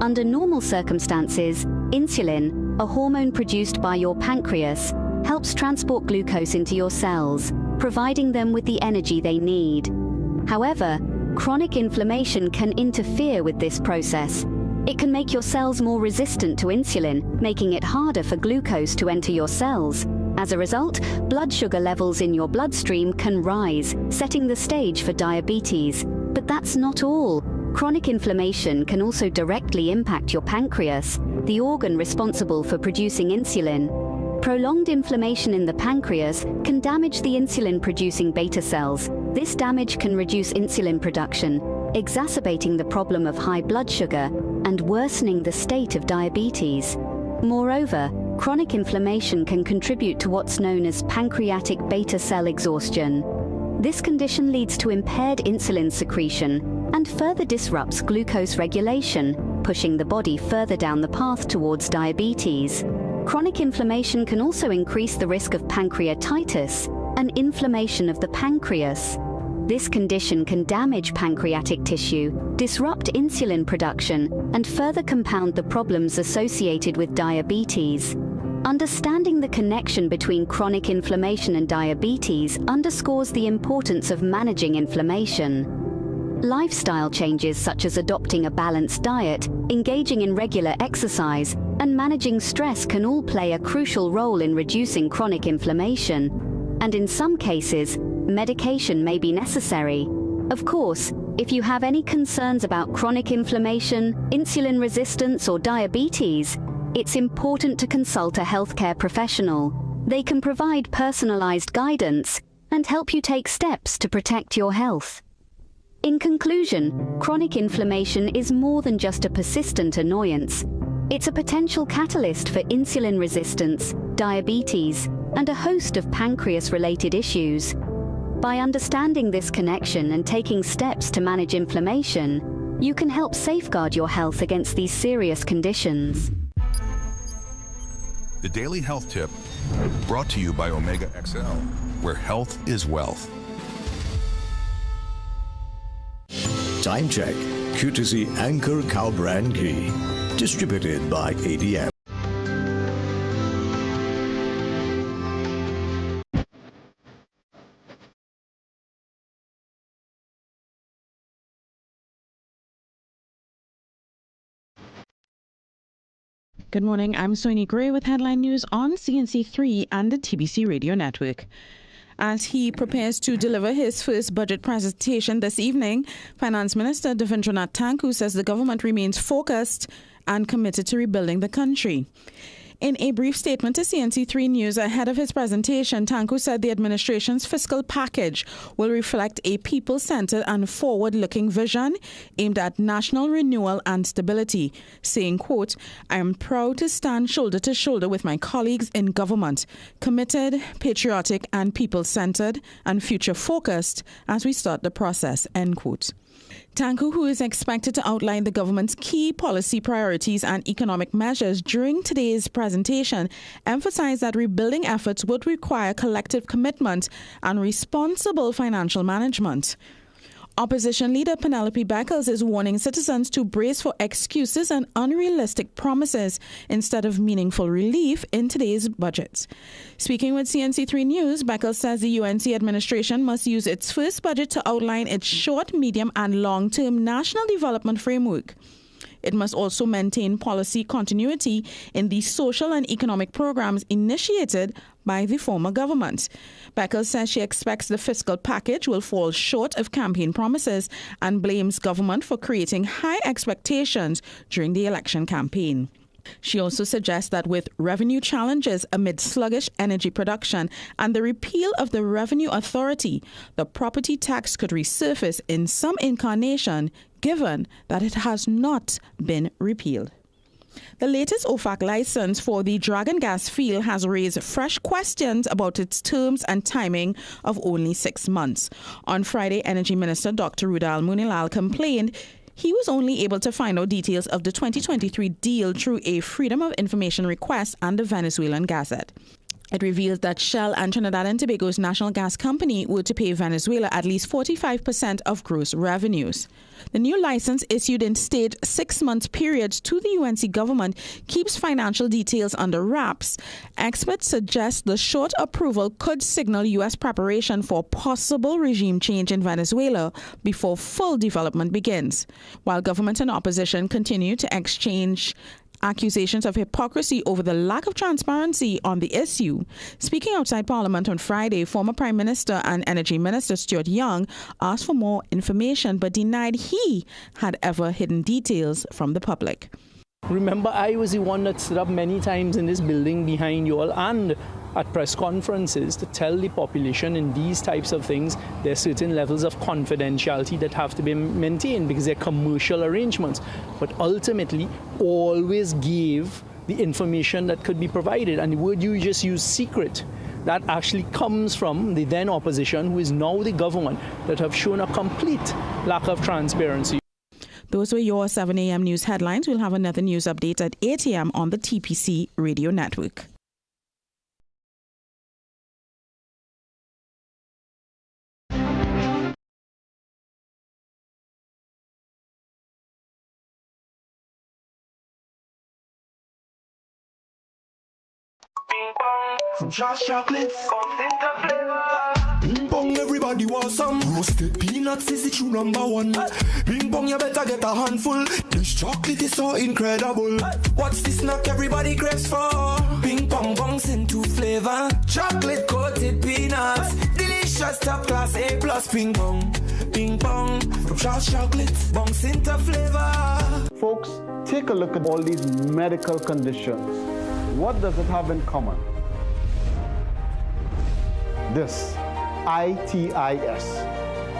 Under normal circumstances, insulin, a hormone produced by your pancreas, helps transport glucose into your cells, providing them with the energy they need. However, chronic inflammation can interfere with this process. It can make your cells more resistant to insulin, making it harder for glucose to enter your cells. As a result, blood sugar levels in your bloodstream can rise, setting the stage for diabetes. But that's not all. Chronic inflammation can also directly impact your pancreas, the organ responsible for producing insulin. Prolonged inflammation in the pancreas can damage the insulin-producing beta cells. This damage can reduce insulin production, exacerbating the problem of high blood sugar and worsening the state of diabetes. Moreover, chronic inflammation can contribute to what's known as pancreatic beta cell exhaustion. This condition leads to impaired insulin secretion and further disrupts glucose regulation, pushing the body further down the path towards diabetes. Chronic inflammation can also increase the risk of pancreatitis, an inflammation of the pancreas. This condition can damage pancreatic tissue, disrupt insulin production, and further compound the problems associated with diabetes. Understanding the connection between chronic inflammation and diabetes underscores the importance of managing inflammation. Lifestyle changes such as adopting a balanced diet, engaging in regular exercise, and managing stress can all play a crucial role in reducing chronic inflammation. And in some cases, medication may be necessary. Of course, if you have any concerns about chronic inflammation, insulin resistance, or diabetes, it's important to consult a healthcare professional. They can provide personalized guidance and help you take steps to protect your health. In conclusion, chronic inflammation is more than just a persistent annoyance. It's a potential catalyst for insulin resistance, diabetes, and a host of pancreas-related issues. By understanding this connection and taking steps to manage inflammation, you can help safeguard your health against these serious conditions. The Daily Health Tip, brought to you by Omega XL, where health is wealth. Time check, courtesy Anchor Cow Brand Ghee, distributed by ADM. Good morning, I'm Sonia Gray with Headline News on CNC3 and the TBC Radio Network. As he prepares to deliver his first budget presentation this evening, Finance Minister Devendranath Thakur says the government remains focused and committed to rebuilding the country. In a brief statement to CNC3 News ahead of his presentation, Thakur said the administration's fiscal package will reflect a people-centered and forward-looking vision aimed at national renewal and stability, saying, quote, "I am proud to stand shoulder to shoulder with my colleagues in government, committed, patriotic and people-centered and future-focused as we start the process," end quote. Tanku, who is expected to outline the government's key policy priorities and economic measures during today's presentation, emphasized that rebuilding efforts would require collective commitment and responsible financial management. Opposition leader Penelope Beckles is warning citizens to brace for excuses and unrealistic promises instead of meaningful relief in today's budget. Speaking with CNC3 News, Beckles says the UNC administration must use its first budget to outline its short, medium and long-term national development framework. It must also maintain policy continuity in the social and economic programs initiated by the former government. Beckles says she expects the fiscal package will fall short of campaign promises and blames government for creating high expectations during the election campaign. She also suggests that with revenue challenges amid sluggish energy production and the repeal of the Revenue Authority, the property tax could resurface in some incarnation, given that it has not been repealed. The latest OFAC license for the Dragon gas field has raised fresh questions about its terms and timing of only 6 months. On Friday, Energy Minister Dr. Rudal Munilal complained he was only able to find out details of the 2023 deal through a Freedom of Information request and the Venezuelan Gazette. It reveals that Shell and Trinidad and Tobago's national gas company were to pay Venezuela at least 45% of gross revenues. The new license, issued in staged 6-month periods to the UNC government, keeps financial details under wraps. Experts suggest the short approval could signal U.S. preparation for possible regime change in Venezuela before full development begins. While government and opposition continue to exchange accusations of hypocrisy over the lack of transparency on the issue. Speaking outside Parliament on Friday, former Prime Minister and Energy Minister Stuart Young asked for more information but denied he had ever hidden details from the public. Remember, I was the one that stood up many times in this building behind you all and at press conferences to tell the population in these types of things there are certain levels of confidentiality that have to be maintained because they're commercial arrangements, but ultimately always gave the information that could be provided. And the word you just used, secret, that actually comes from the then opposition, who is now the government, that have shown a complete lack of transparency. Those were your 7 a.m. news headlines. We'll have another news update at 8 a.m. on the TPC radio network. From Josh Chocolate, Ping pong, everybody wants some. Roasted peanuts is the true #1. Ping pong, you better get a handful. This chocolate is so incredible. What's the snack everybody craves for? Ping pong, bongs into flavor. Chocolate coated peanuts. Delicious, top class, A+. Ping pong, from Josh Chocolate, bongs into flavor. Folks, take a look at all these medical conditions. What does it have in common? This, ITIS.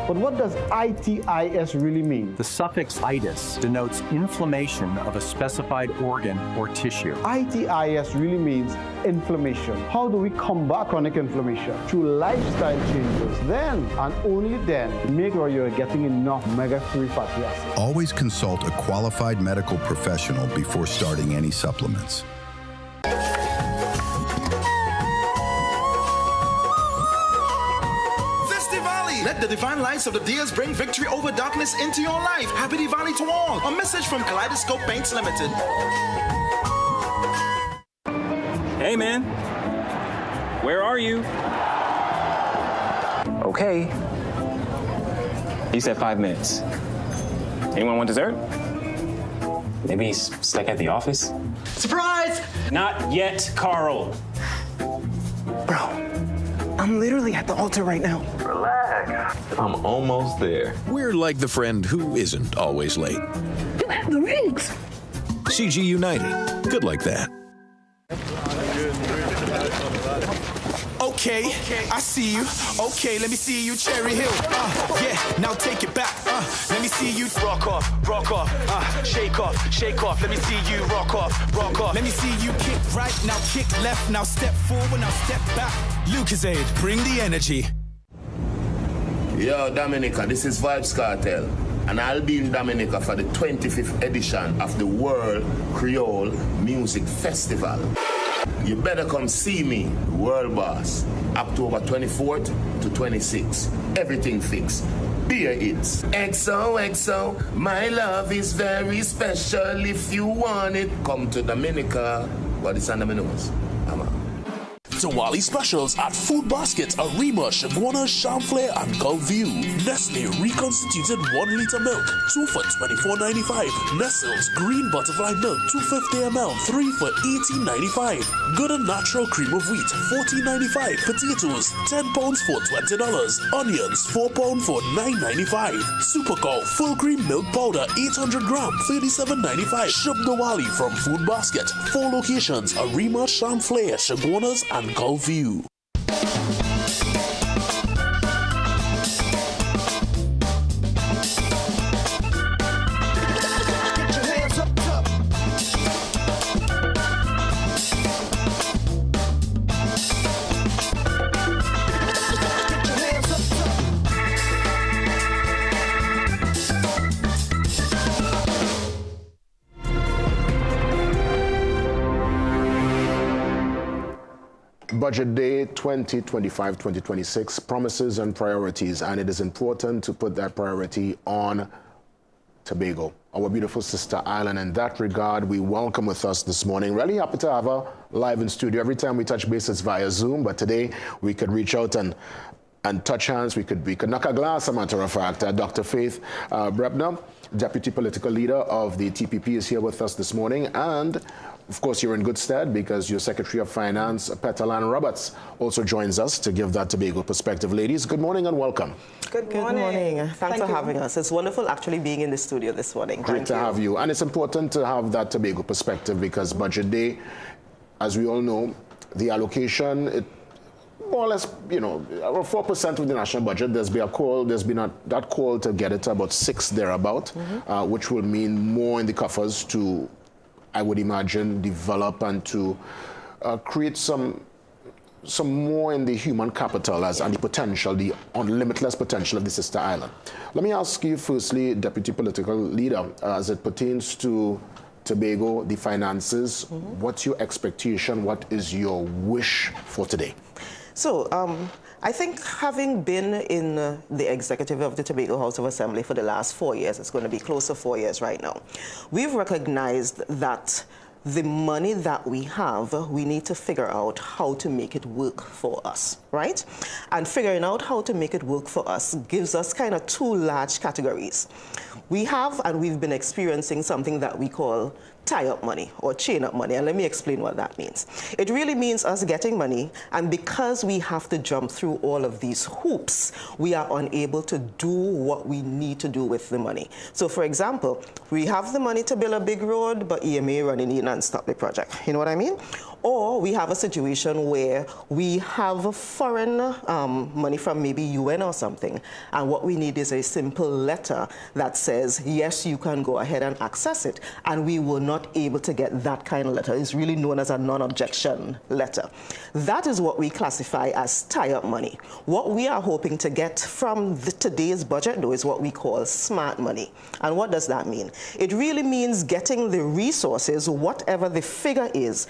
But what does ITIS really mean? The suffix itis denotes inflammation of a specified organ or tissue. ITIS really means inflammation. How do we combat chronic inflammation? Through lifestyle changes. Then, and only then, make sure you're getting enough omega-3 fatty acids. Always consult a qualified medical professional before starting any supplements. Let the divine lights of the Dias bring victory over darkness into your life. Happy Diwali to all. A message from Kaleidoscope Paints Limited. Hey, man. Where are you? Okay. He said 5 minutes. Anyone want dessert? Maybe he's stuck at the office? Surprise! Not yet, Carl. Bro, I'm literally at the altar right now. Relax. I'm almost there. We're like the friend who isn't always late. You have the rings. CG United. Good like that. Okay, I see you. Okay, let me see you, Cherry Hill. Yeah, now take it back. Let me see you rock off, shake off, shake off. Let me see you rock off, rock off. Let me see you kick right, now kick left, now step forward, now step back. Lucasade, bring the energy. Yo, Dominica, this is Vibes Cartel. and I'll be in Dominica for the 25th edition of the World Creole Music Festival. You better come see me, the World Boss, October 24th to 26th. Everything fixed. Beer hits. XOXO, my love is very special. If you want it, come to Dominica. What is under my nose? I'm out. Diwali specials at Food Basket, Arima, Chaguanas, Champlain, and Gulview. Nestle reconstituted 1 liter milk, 2 for $24.95. Nestle's green butterfly milk, 250 ml, 3 for $18.95. Good and natural cream of wheat, $14.95. Potatoes, 10 pounds for $20. Onions, 4 pounds for $9.95. Supercow full cream milk powder, 800 gram, $37.95. Shop Diwali from Food Basket. 4 locations: Arima, Champlain, Chaguanas, and Gulview. Budget Day 2025-2026, promises and priorities, and it is important to put that priority on Tobago, our beautiful sister island. In that regard, we welcome with us this morning. Really happy to have her live in studio. Every time we touch base, it's via Zoom, but today we could reach out and touch hands. We could knock a glass, as a matter of fact. Dr. Faith Brebner, Deputy Political Leader of the TPP, is here with us this morning. And of course, you're in good stead because your Secretary of Finance, Petalan Roberts, also joins us to give that Tobago perspective. Ladies, good morning and welcome. Good morning. Thanks for having us. It's wonderful actually being in the studio this morning. Great to have you. And it's important to have that Tobago perspective because Budget Day, as we all know, the allocation, it more or less, about 4% of the national budget. There's been that call to get it to about 6 thereabout, which will mean more in the coffers to, I would imagine, develop and to create some more in the human capital and the potential, the limitless potential of the sister island. Let me ask you firstly, Deputy Political Leader, as it pertains to Tobago, the finances, what's your expectation? What is your wish for today? So, I think having been in the executive of the Tobago House of Assembly for the last 4 years, it's going to be close to 4 years right now, we've recognized that the money that we have, we need to figure out how to make it work for us, right? And figuring out how to make it work for us gives us kind of 2 large categories. We have, and we've been experiencing something that we call tie-up money or chain-up money, and let me explain what that means. It really means us getting money, and because we have to jump through all of these hoops, we are unable to do what we need to do with the money. So, for example, we have the money to build a big road, but EMA running in and stop the project. You know what I mean? Or we have a situation where we have foreign money from maybe UN or something, and what we need is a simple letter that says, yes, you can go ahead and access it, and we were not able to get that kind of letter. It's really known as a non-objection letter. That is what we classify as tie-up money. What we are hoping to get from today's budget, though, is what we call smart money. And what does that mean? It really means getting the resources, whatever the figure is,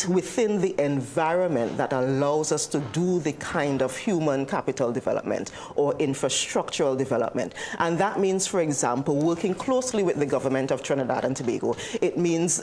within the environment that allows us to do the kind of human capital development or infrastructural development. And that means, for example, working closely with the government of Trinidad and Tobago. It means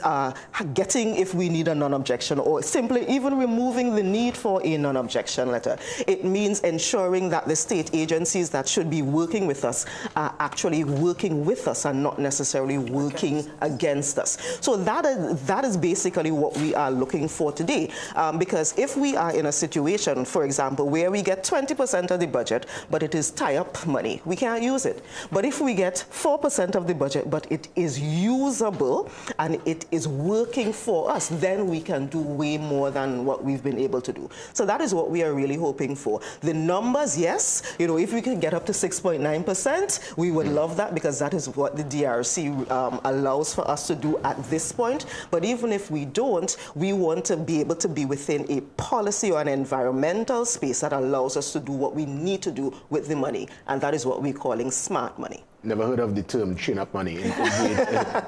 getting, if we need a non-objection, or simply even removing the need for a non-objection letter. It means ensuring that the state agencies that should be working with us are actually working with us and not necessarily working against us. So that is basically what we are looking for today. Because if we are in a situation, for example, where we get 20% of the budget, but it is tie-up money, we can't use it. But if we get 4% of the budget, but it is usable and it is working for us, then we can do way more than what we've been able to do. So that is what we are really hoping for. The numbers, yes, if we can get up to 6.9%, we would love that, because that is what the DRC allows for us to do at this point. But even if we don't, we want want to be able to be within a policy or an environmental space that allows us to do what we need to do with the money, and that is what we're calling smart money. Never heard of the term chin-up money.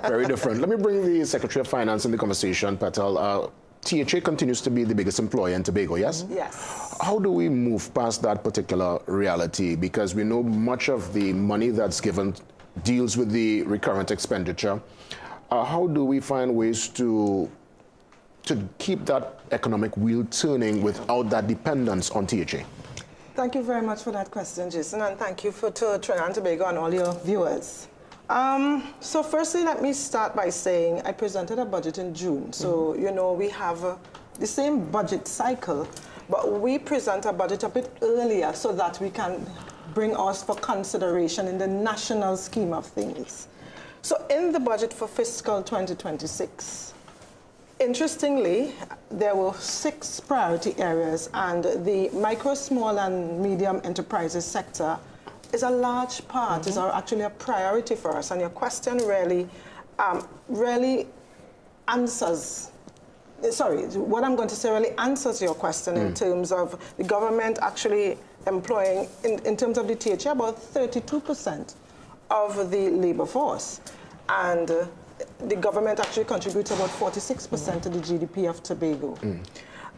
Very different. Let me bring the Secretary of Finance in the conversation, Patel. THA continues to be the biggest employer in Tobago, yes? Yes. How do we move past that particular reality? Because we know much of the money that's given deals with the recurrent expenditure. How do we find ways to keep that economic wheel turning without that dependence on THA? Thank you very much for that question, Jason, and thank you to Trinidad and Tobago and all your viewers. So firstly, let me start by saying I presented a budget in June. So, you know, we have the same budget cycle, but we present a budget a bit earlier so that we can bring us for consideration in the national scheme of things. So in the budget for fiscal 2026, interestingly, there were 6 priority areas, and the micro, small, and medium enterprises sector is a large part, is actually a priority for us. And your question really answers, what I'm going to say really answers your question in terms of the government actually employing, in terms of the THA, about 32% of the labor force. And the government actually contributes about 46% to the GDP of Tobago.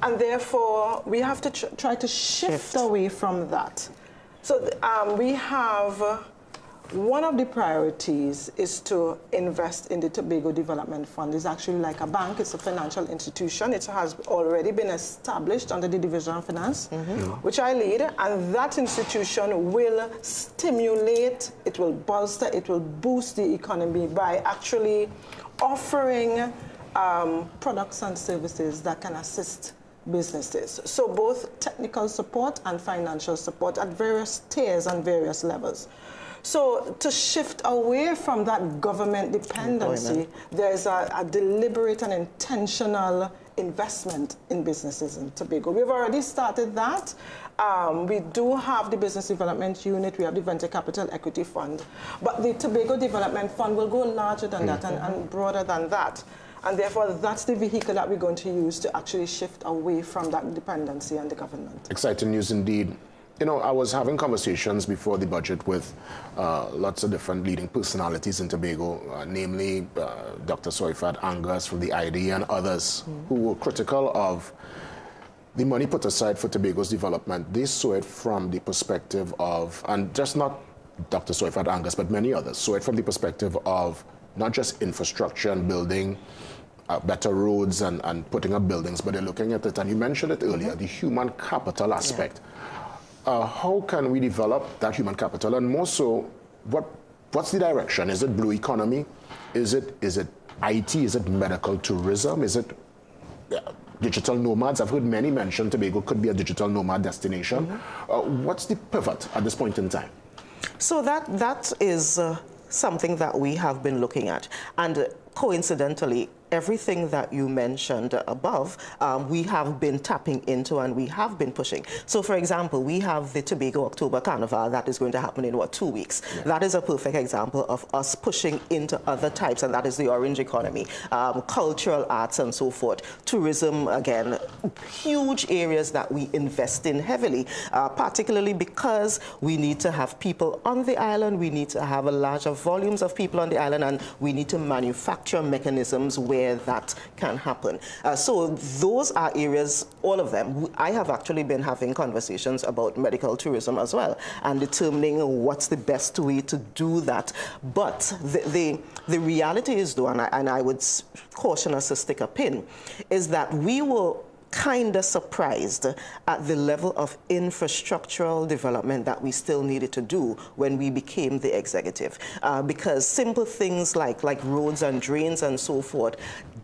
And therefore, we have to try to shift away from that. So we have, one of the priorities is to invest in the Tobago Development Fund. It's actually like a bank, it's a financial institution. It has already been established under the Division of Finance, which I lead, and that institution will stimulate, it will bolster, it will boost the economy by actually offering products and services that can assist businesses. So both technical support and financial support at various tiers and various levels. So to shift away from that government dependency, there's a deliberate and intentional investment in businesses in Tobago. We've already started that. We do have the Business Development Unit, we have the Venture Capital Equity Fund, but the Tobago Development Fund will go larger than that and broader than that. And therefore, that's the vehicle that we're going to use to actually shift away from that dependency on the government. Exciting news indeed. You know, I was having conversations before the budget with lots of different leading personalities in Tobago, namely Dr. Soifat Angus from the ID and others who were critical of the money put aside for Tobago's development. They saw it from the perspective of, and just not Dr. Soifat Angus, but many others, saw it from the perspective of not just infrastructure and building better roads and putting up buildings, but they're looking at it, and you mentioned it earlier, the human capital aspect. How can we develop that human capital? And more so, what's the direction? Is it blue economy? Is it IT? Is it medical tourism? Is it digital nomads? I've heard many mention Tobago could be a digital nomad destination. What's the pivot at this point in time? So that is something that we have been looking at. And coincidentally, everything that you mentioned above, we have been tapping into and we have been pushing. So, for example, we have the Tobago October Carnival that is going to happen in, 2 weeks. Yeah. That is a perfect example of us pushing into other types, and that is the orange economy, cultural arts and so forth. Tourism, again, huge areas that we invest in heavily, particularly because we need to have people on the island, we need to have a larger volumes of people on the island, and we need to manufacture mechanisms where that can happen. So those are areas, all of them. I have actually been having conversations about medical tourism as well and determining what's the best way to do that. But the reality is, though, and I would caution us to stick a pin, is that we will kind of surprised at the level of infrastructural development that we still needed to do when we became the executive. Because simple things like roads and drains and so forth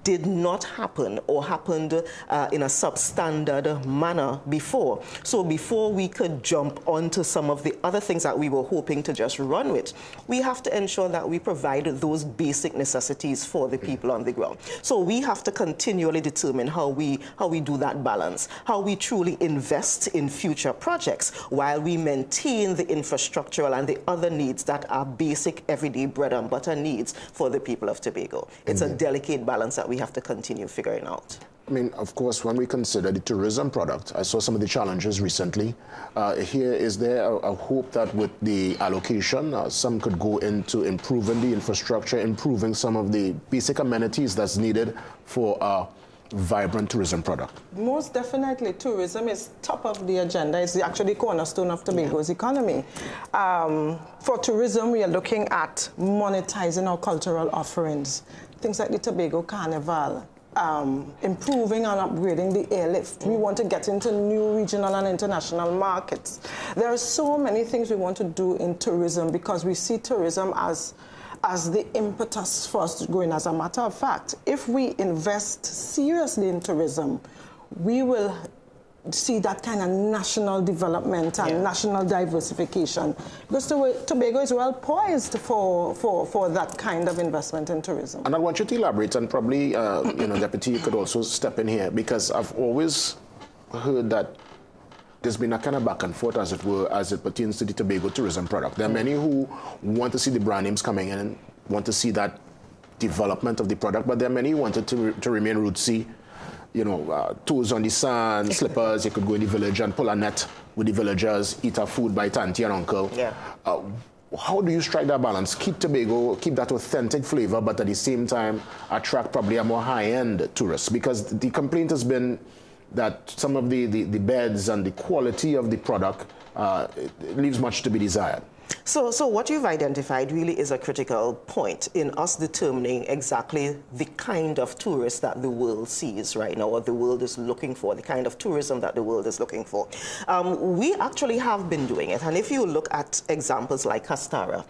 did not happen or happened in a substandard manner before. So before we could jump onto some of the other things that we were hoping to just run with, we have to ensure that we provide those basic necessities for the people on the ground. So we have to continually determine how we do that balance, how we truly invest in future projects while we maintain the infrastructural and the other needs that are basic, everyday bread and butter needs for the people of Tobago. It's a delicate balance that we have to continue figuring out. I mean, of course, when we consider the tourism product, I saw some of the challenges recently. Is there a hope that with the allocation, some could go into improving the infrastructure, improving some of the basic amenities that's needed for a vibrant tourism product? Most definitely, tourism is top of the agenda. It's actually cornerstone of Tobago's economy. For tourism, we are looking at monetizing our cultural offerings, things like the Tobago Carnival, improving and upgrading the airlift. We want to get into new regional and international markets. There are so many things we want to do in tourism because we see tourism as the impetus for us to go in. As a matter of fact, if we invest seriously in tourism, we will see that kind of national development and national diversification. Because Tobago is well poised for that kind of investment in tourism. And I want you to elaborate, and probably, Deputy, you could also step in here, because I've always heard that there's been a kind of back and forth, as it were, as it pertains to the Tobago tourism product. There are many who want to see the brand names coming in and want to see that development of the product, but there are many who want it to remain rootsy. Toes on the sand, slippers. You could go in the village and pull a net with the villagers, eat our food by auntie and uncle. Yeah. How do you strike that balance? Keep Tobago, keep that authentic flavor, but at the same time attract probably a more high-end tourist? Because the complaint has been that some of the beds and the quality of the product it leaves much to be desired. So what you've identified really is a critical point in us determining exactly the kind of tourist that the world sees right now, or the world is looking for, the kind of tourism that the world is looking for. We actually have been doing it, and if you look at examples like Castara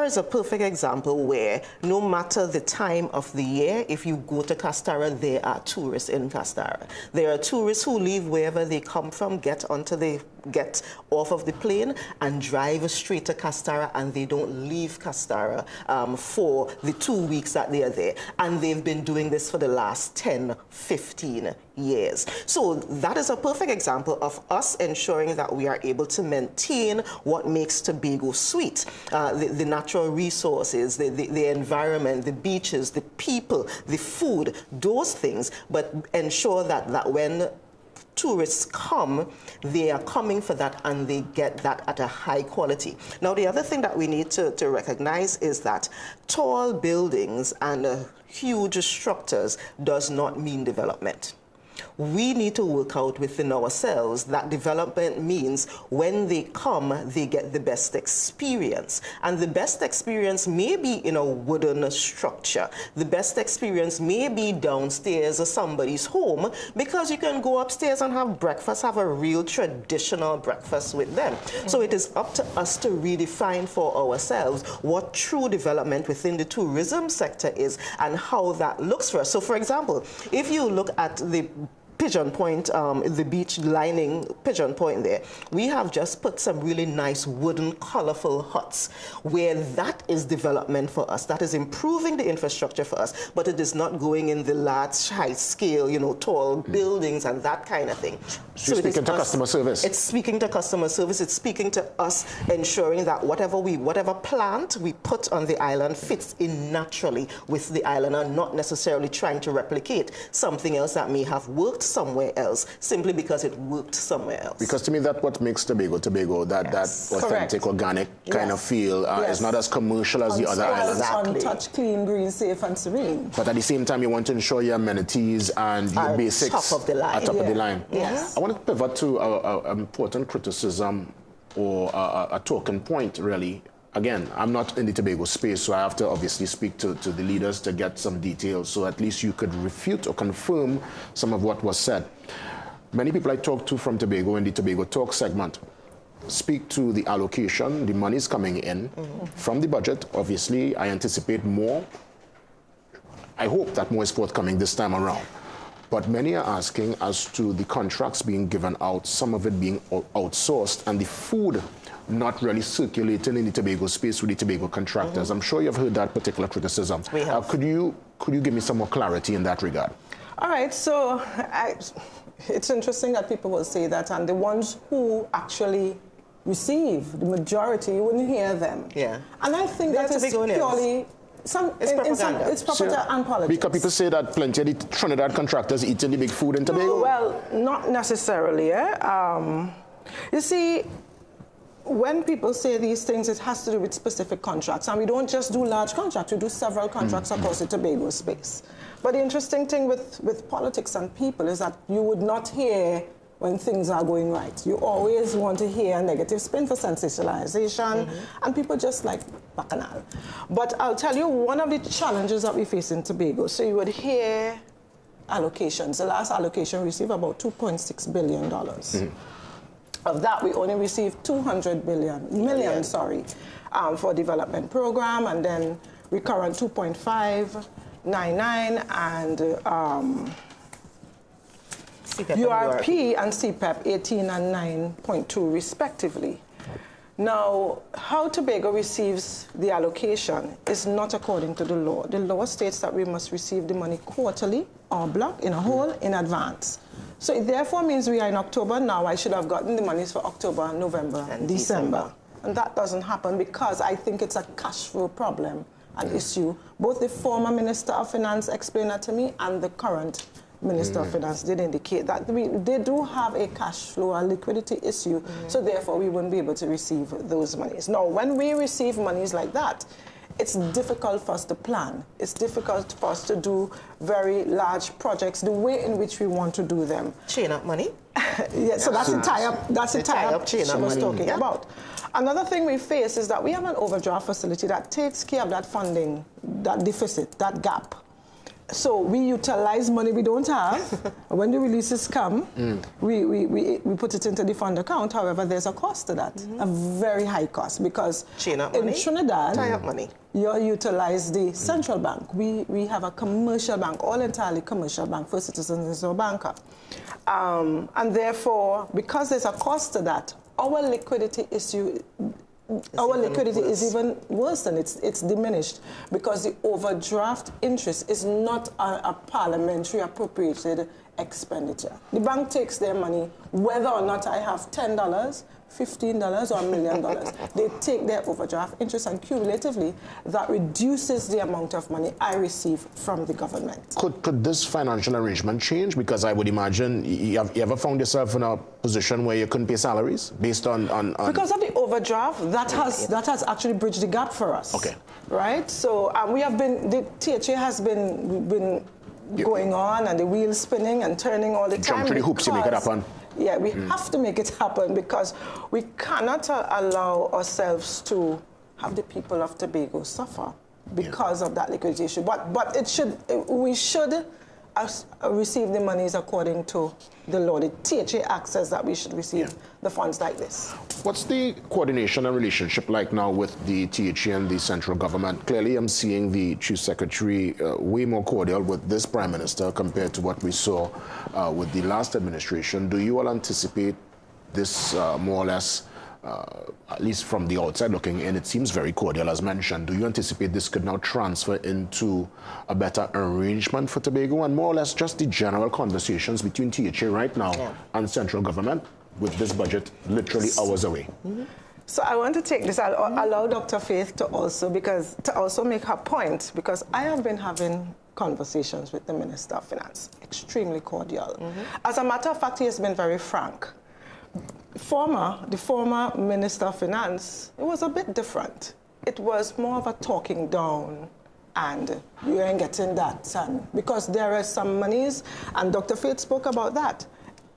is a perfect example where no matter the time of the year, if you go to Castara, there are tourists in Castara. There are tourists who leave wherever they come from, get off of the plane and drive straight to Castara, and they don't leave Castara for the 2 weeks that they are there. And they've been doing this for the last 10, 15 years. So that is a perfect example of us ensuring that we are able to maintain what makes Tobago sweet. The natural resources, the environment, the beaches, the people, the food, those things, but ensure that when tourists come, they are coming for that and they get that at a high quality. Now, the other thing that we need to recognize is that tall buildings and huge structures does not mean development. We need to work out within ourselves that development means when they come, they get the best experience. And the best experience may be in a wooden structure. The best experience may be downstairs of somebody's home, because you can go upstairs and have breakfast, have a real traditional breakfast with them. So it is up to us to redefine for ourselves what true development within the tourism sector is and how that looks for us. So, for example, if you look at the Pigeon Point, the beach lining Pigeon Point there, we have just put some really nice wooden, colorful huts where that is development for us. That is improving the infrastructure for us, but it is not going in the large, high scale, tall buildings and that kind of thing. So you're speaking to customer service. It's speaking to customer service. It's speaking to us ensuring that whatever plant we put on the island fits in naturally with the island, and not necessarily trying to replicate something else that may have worked somewhere else simply because it worked somewhere else. Because to me, that's what makes Tobago, that authentic, organic kind of feel. It's not as commercial as the other islands. Untouched, clean, green, safe, and serene. But at the same time, you want to ensure your amenities and your basics top of the line. Are top of the line. Yes. I want to pivot to an important criticism or a talking point, really. Again, I'm not in the Tobago space, so I have to obviously speak to the leaders to get some details, so at least you could refute or confirm some of what was said. Many people I talk to from Tobago in the Tobago Talk segment speak to the allocation, the money's coming in from the budget. Obviously, I anticipate more. I hope that more is forthcoming this time around. But many are asking as to the contracts being given out, some of it being outsourced, and the food not really circulating in the Tobago space with the Tobago contractors. I'm sure you've heard that particular criticism. We have. Could you give me some more clarity in that regard? All right, so it's interesting that people will say that, and the ones who actually receive, the majority, you wouldn't hear them. Yeah. And I think that is propaganda. It's propaganda and politics. Because people say that plenty of the Trinidad contractors eat in the big food in Tobago. Well, not necessarily. You see, when people say these things, it has to do with specific contracts. And we don't just do large contracts, we do several contracts across the Tobago space. But the interesting thing with politics and people is that you would not hear when things are going right. You always want to hear a negative spin for sensationalization, and people just like bacchanal. But I'll tell you, one of the challenges that we face in Tobago, so you would hear allocations. The last allocation received about $2.6 billion. Of that, we only received 200 million, for development program, and then recurrent 2.599, and URP and CPEP 18 and 9.2 respectively. Now, how Tobago receives the allocation is not according to the law. The law states that we must receive the money quarterly, en bloc, in a whole, in advance. So it therefore means we are in October now. I should have gotten the monies for October, November, and December. And that doesn't happen because I think it's a cash flow problem, an issue. Both the former Minister of Finance explained that to me, and the current Minister of Finance did indicate that they do have a cash flow, a liquidity issue, so therefore we wouldn't be able to receive those monies. Now, when we receive monies like that, it's difficult for us to plan. It's difficult for us to do very large projects the way in which we want to do them. Chain up money. Yeah, so that's the tie-up. That's the tie-up she was talking about. Another thing we face is that we have an overdraft facility that takes care of that funding, that deficit, that gap. So we utilize money we don't have. When the releases come, we put it into the fund account. However, there's a cost to that, a very high cost, because in Trinidad, tie up money. You utilize the central bank. We have a commercial bank, all entirely commercial bank. First Citizens is our banker. And therefore, because there's a cost to that, our liquidity issue is even worse than it's diminished, because the overdraft interest is not a parliamentary appropriated expenditure. The bank takes their money, whether or not I have $10, $15 or $1 million. They take their overdraft interest, and cumulatively, that reduces the amount of money I receive from the government. Could this financial arrangement change? Because I would imagine you ever found yourself in a position where you couldn't pay salaries based on... Because of the overdraft, that has actually bridged the gap for us. Okay. Right? So we have been, the THA has been going on, and the wheels spinning and turning all the time. Jump through the hoops to make it happen. Yeah, we have to make it happen, because we cannot allow ourselves to have the people of Tobago suffer because of that liquidity issue. But we should receive the monies according to the law. The THA Act says that we should receive the funds like this. What's the coordination and relationship like now with the THA and the central government? Clearly, I'm seeing the Chief Secretary way more cordial with this Prime Minister compared to what we saw with the last administration. Do you all anticipate this more or less, at least from the outside looking in, it seems very cordial as mentioned. Do you anticipate this could now transfer into a better arrangement for Tobago, and more or less just the general conversations between THA right now and central government with this budget literally hours away? So I want to take this, I'll allow Dr. Faith to also make her point, because I have been having conversations with the Minister of Finance, extremely cordial. As a matter of fact, he has been very frank. The former Minister of Finance, it was a bit different. It was more of a talking down, and you ain't getting that, son. Because there are some monies, and Dr. Faith spoke about that.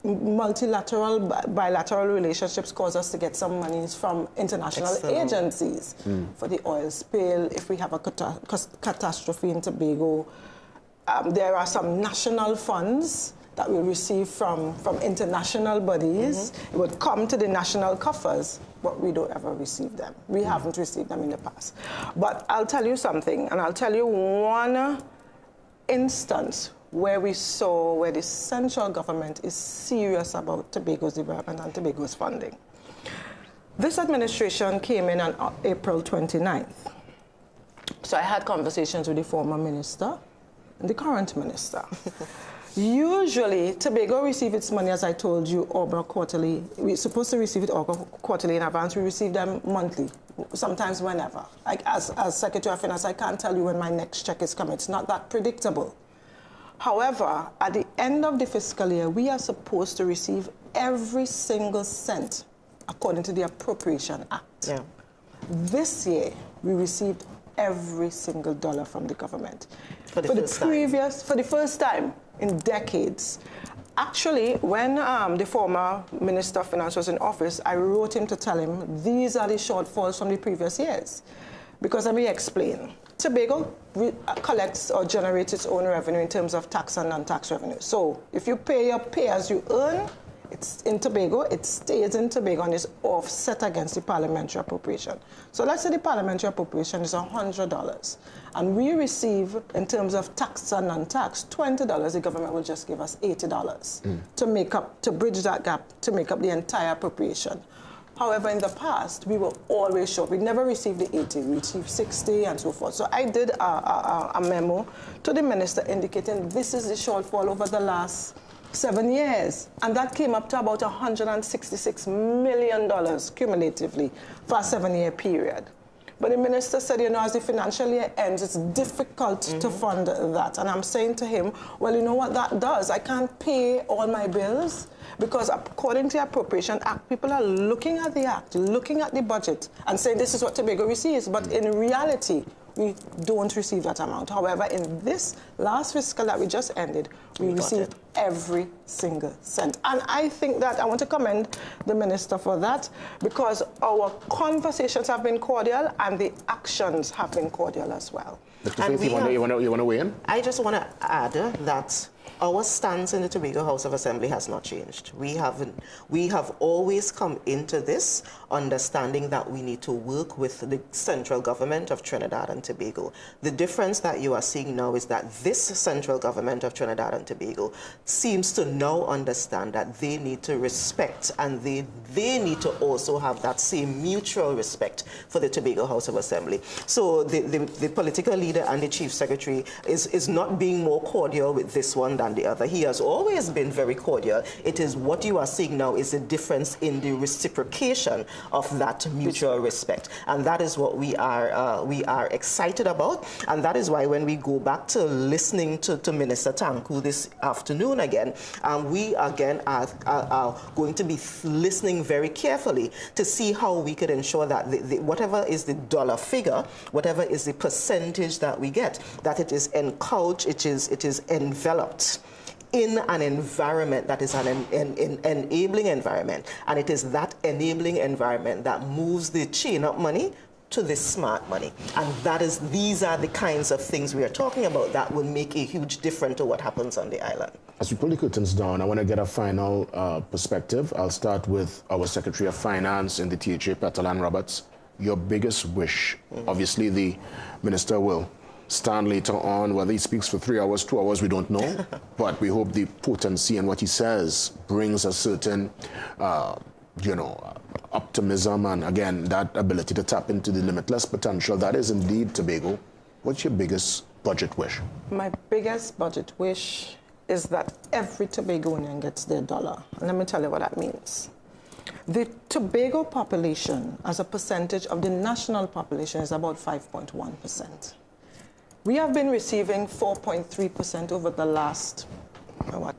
Multilateral, bilateral relationships cause us to get some monies from international agencies for the oil spill. If we have a catastrophe in Tobago, there are some national funds that we receive from international bodies. It would come to the national coffers, but we don't ever receive them. We haven't received them in the past. But I'll tell you something, and I'll tell you one instance where we saw where the central government is serious about Tobago's development and Tobago's funding. This administration came in on April 29th. So I had conversations with the former minister and the current minister. Usually, Tobago receives its money, as I told you, quarterly. We're supposed to receive it quarterly in advance. We receive them monthly, sometimes whenever. Like as Secretary of Finance, I can't tell you when my next check is coming. It's not that predictable. However, at the end of the fiscal year, we are supposed to receive every single cent according to the Appropriation Act. Yeah. This year, we received every single dollar from the government. For the first time in decades. Actually, when the former Minister of Finance was in office, I wrote him to tell him these are the shortfalls from the previous years. Because let me explain. Tobago collects or generates its own revenue in terms of tax and non-tax revenue. So if you pay as you earn, it's in Tobago, it stays in Tobago and is offset against the parliamentary appropriation. So let's say the parliamentary appropriation is $100, and we receive, in terms of tax and non-tax, $20, the government will just give us $80 to bridge that gap, to make up the entire appropriation. However, in the past, we were always short. We never received the 80, we received 60 and so forth. So I did a memo to the minister indicating this is the shortfall over the last 7 years. And that came up to about $166 million cumulatively for a 7-year period. But the minister said, you know, as the financial year ends, it's difficult to fund that. And I'm saying to him, well, you know what that does? I can't pay all my bills because according to the Appropriation Act, people are looking at the act, looking at the budget and saying this is what Tobago receives. But in reality, we don't receive that amount. However, in this last fiscal that we just ended, we received every single cent. And I think that I want to commend the minister for that because our conversations have been cordial and the actions have been cordial as well. Dr. Faith, you want to weigh in? I just want to add that our stance in the Tobago House of Assembly has not changed. We have always come into this understanding that we need to work with the central government of Trinidad and Tobago. The difference that you are seeing now is that this central government of Trinidad and Tobago seems to now understand that they need to respect and they need to also have that same mutual respect for the Tobago House of Assembly. So the political leader and the chief secretary is not being more cordial with this one than the other. He has always been very cordial. It is what you are seeing now is a difference in the reciprocation of that mutual respect. And that is what we are excited about. And that is why when we go back to listening to Minister Tanku this afternoon again, we again are going to be listening very carefully to see how we could ensure that whatever is the dollar figure, whatever is the percentage that we get, that it is encouraged, it is enveloped in an environment that is an enabling environment. And it is that enabling environment that moves the chain up money to the smart money. And these are the kinds of things we are talking about that will make a huge difference to what happens on the island. As we pull the curtains down, I want to get a final perspective. I'll start with our Secretary of Finance in the THA, Petal Roberts. Your biggest wish, obviously the minister will stand later on. Whether he speaks for 3 hours, 2 hours, we don't know. But we hope the potency and what he says brings a certain, optimism and, again, that ability to tap into the limitless potential that is indeed Tobago. What's your biggest budget wish? My biggest budget wish is that every Tobagonian gets their dollar. And let me tell you what that means. The Tobago population, as a percentage of the national population, is about 5.1%. We have been receiving 4.3% over the last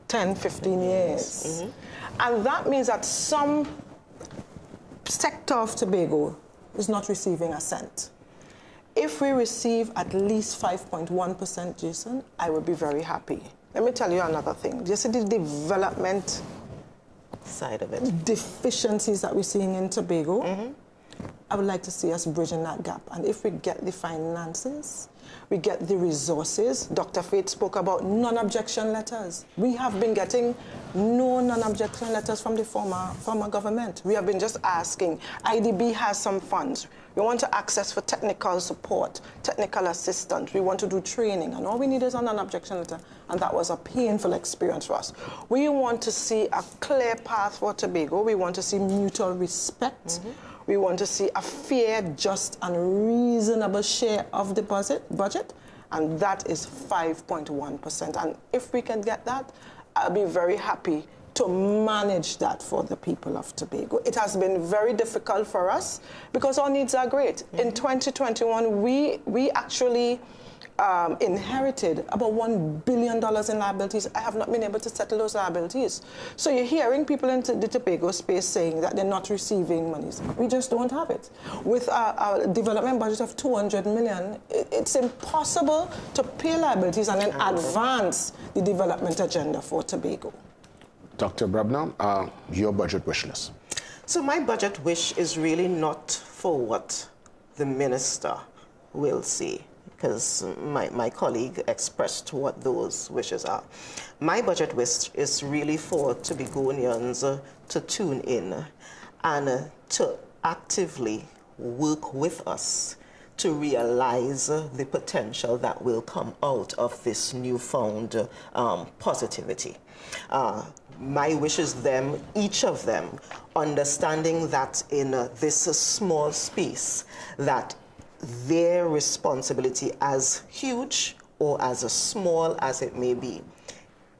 10, 15 years. And that means that some sector of Tobago is not receiving a cent. If we receive at least 5.1%, Jason, I would be very happy. Let me tell you another thing. Do you see the development side of it, deficiencies that we're seeing in Tobago? I would like to see us bridging that gap. And if we get the finances, we get the resources. Dr. Faith spoke about non-objection letters. We have been getting no non-objection letters from the former government. We have been just asking. IDB has some funds. We want to access for technical support, technical assistance. We want to do training. And all we need is a non-objection letter. And that was a painful experience for us. We want to see a clear path for Tobago. We want to see mutual respect. We want to see a fair, just, and reasonable share of the budget. and that is 5.1%. And if we can get that, I'll be very happy to manage that for the people of Tobago. It has been very difficult for us because our needs are great. In 2021, we actually inherited about $1 billion in liabilities. I have not been able to settle those liabilities. So you're hearing people in the Tobago space saying that they're not receiving monies. We just don't have it. With our development budget of $200 million, it's impossible to pay liabilities and then advance the development agenda for Tobago. Dr. Brabner, your budget wish list. So my budget wish is really not for what the minister will see, because my colleague expressed what those wishes are. My budget wish is really for Tobagonians to tune in and to actively work with us to realize the potential that will come out of this newfound positivity. My wish is them, each of them, understanding that in this small space, that their responsibility, as huge or as small as it may be,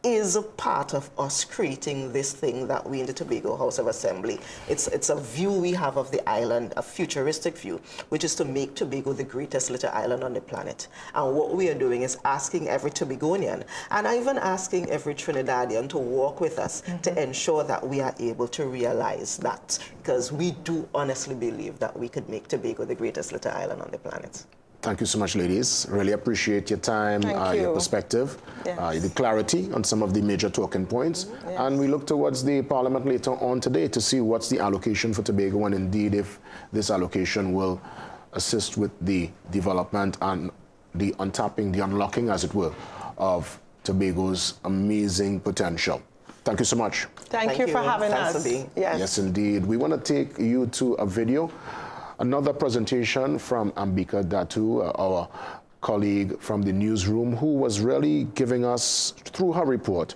is a part of us creating this thing that we in the Tobago House of Assembly. It's a view we have of the island, a futuristic view, which is to make Tobago the greatest little island on the planet. And what we are doing is asking every Tobagonian, and even asking every Trinidadian to walk with us to ensure that we are able to realize that, because we do honestly believe that we could make Tobago the greatest little island on the planet. Thank you so much, ladies. Really appreciate your time, your perspective, the clarity on some of the major talking points. And we look towards the Parliament later on today to see what's the allocation for Tobago, and indeed if this allocation will assist with the development and the untapping, the unlocking, as it were, of Tobago's amazing potential. Thank you so much. Thank you for having us. Yes, indeed. We want to take you to a video. Another presentation from Ambika Datu, our colleague from the newsroom, who was really giving us, through her report,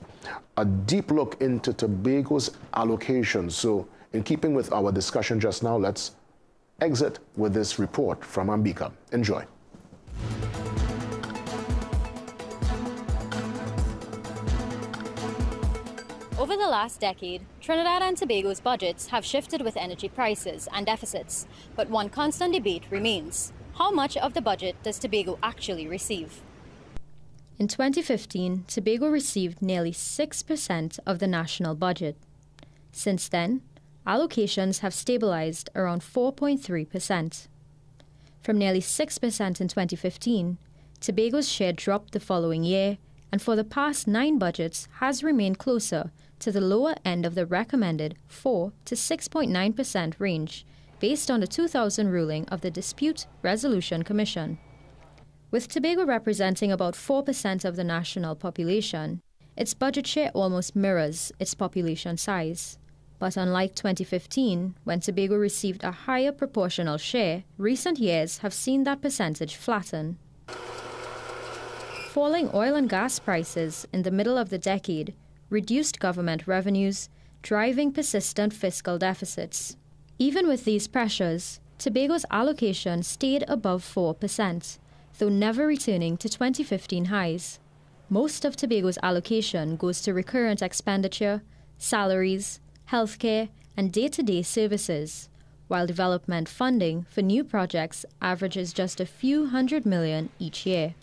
a deep look into Tobago's allocation. So in keeping with our discussion just now, let's exit with this report from Ambika. Enjoy. Over the last decade, Trinidad and Tobago's budgets have shifted with energy prices and deficits, but one constant debate remains: how much of the budget does Tobago actually receive? In 2015, Tobago received nearly 6% of the national budget. Since then, allocations have stabilized around 4.3%. From nearly 6% in 2015, Tobago's share dropped the following year, and for the past 9 budgets has remained closer to the lower end of the recommended 4 to 6.9% range, based on the 2000 ruling of the Dispute Resolution Commission. With Tobago representing about 4% of the national population, its budget share almost mirrors its population size. But unlike 2015, when Tobago received a higher proportional share, recent years have seen that percentage flatten. Falling oil and gas prices in the middle of the decade reduced government revenues, driving persistent fiscal deficits. Even with these pressures, Tobago's allocation stayed above 4%, though never returning to 2015 highs. Most of Tobago's allocation goes to recurrent expenditure, salaries, healthcare, and day-to-day services, while development funding for new projects averages just a few $100 million each year.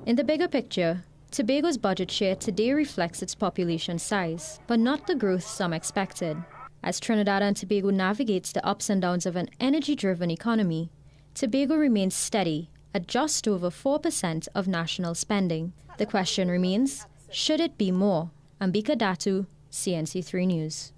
In the bigger picture, Tobago's budget share today reflects its population size, but not the growth some expected. As Trinidad and Tobago navigates the ups and downs of an energy-driven economy, Tobago remains steady at just over 4% of national spending. The question remains, should it be more? Ambika Datu, CNC3 News.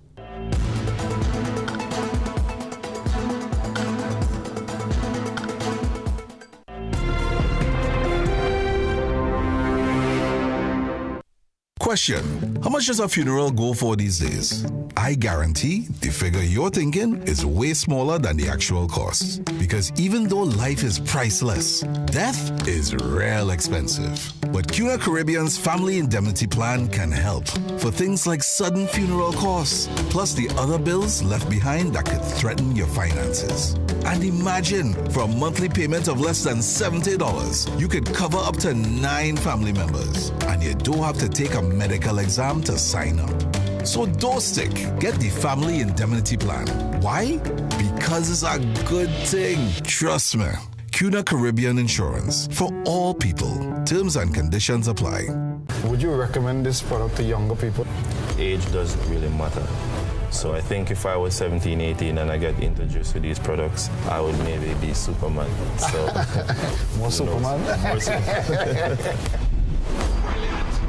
Question: how much does a funeral go for these days? I guarantee the figure you're thinking is way smaller than the actual cost. Because even though life is priceless, death is real expensive. But CUNA Caribbean's Family Indemnity Plan can help for things like sudden funeral costs, plus the other bills left behind that could threaten your finances. And imagine, for a monthly payment of less than $70, you could cover up to 9 family members, and you don't have to take a medical exam to sign up. So don't stick. Get the Family Indemnity Plan. Why? Because it's a good thing. Trust me. CUNA Caribbean Insurance. For all people. Terms and conditions apply. Would you recommend this product to younger people? Age doesn't really matter. So I think if I was 17, 18 and I get introduced to these products, I would maybe be Superman. So More Superman? More Superman.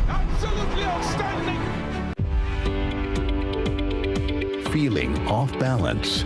Absolutely outstanding! Feeling off balance?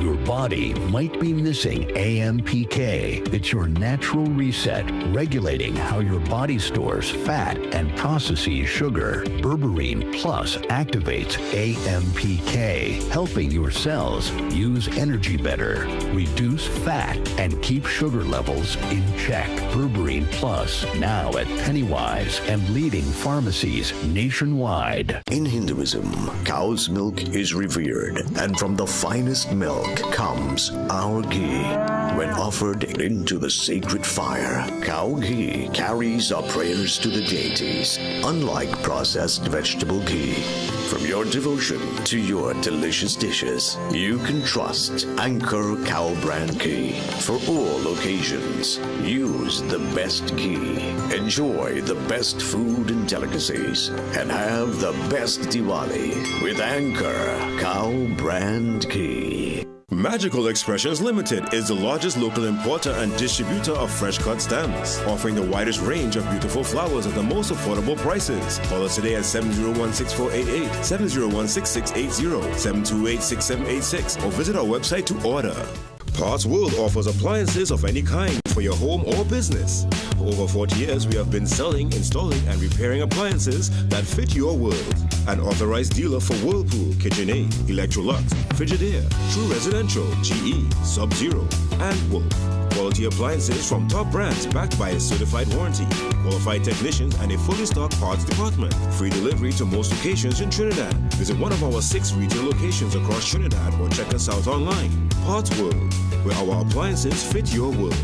Your body might be missing AMPK. It's your natural reset, regulating how your body stores fat and processes sugar. Berberine Plus activates AMPK, helping your cells use energy better, reduce fat, and keep sugar levels in check. Berberine Plus, now at Pennywise and leading pharmacies nationwide. In Hinduism, cow's milk is revered, and from the finest milk comes our ghee. When offered into the sacred fire, cow ghee carries our prayers to the deities, unlike processed vegetable ghee. From your devotion to your delicious dishes, you can trust Anchor Cow Brand Ghee. For all occasions, use the best ghee. Enjoy the best food and delicacies, and have the best Diwali with Anchor Cow Brand Ghee. Magical Expressions Limited is the largest local importer and distributor of fresh cut stems, offering the widest range of beautiful flowers at the most affordable prices. Call us today at 701-6488, 701-6680, 728-6786, or visit our website to order. Parts World offers appliances of any kind for your home or business. For over 40 years, we have been selling, installing, and repairing appliances that fit your world. An authorized dealer for Whirlpool, KitchenAid, Electrolux, Frigidaire, True Residential, GE, Sub-Zero, and Wolf. Quality appliances from top brands backed by a certified warranty, qualified technicians, and a fully stocked parts department. Free delivery to most locations in Trinidad. Visit one of our 6 retail locations across Trinidad or check us out online. Parts World, where our appliances fit your world.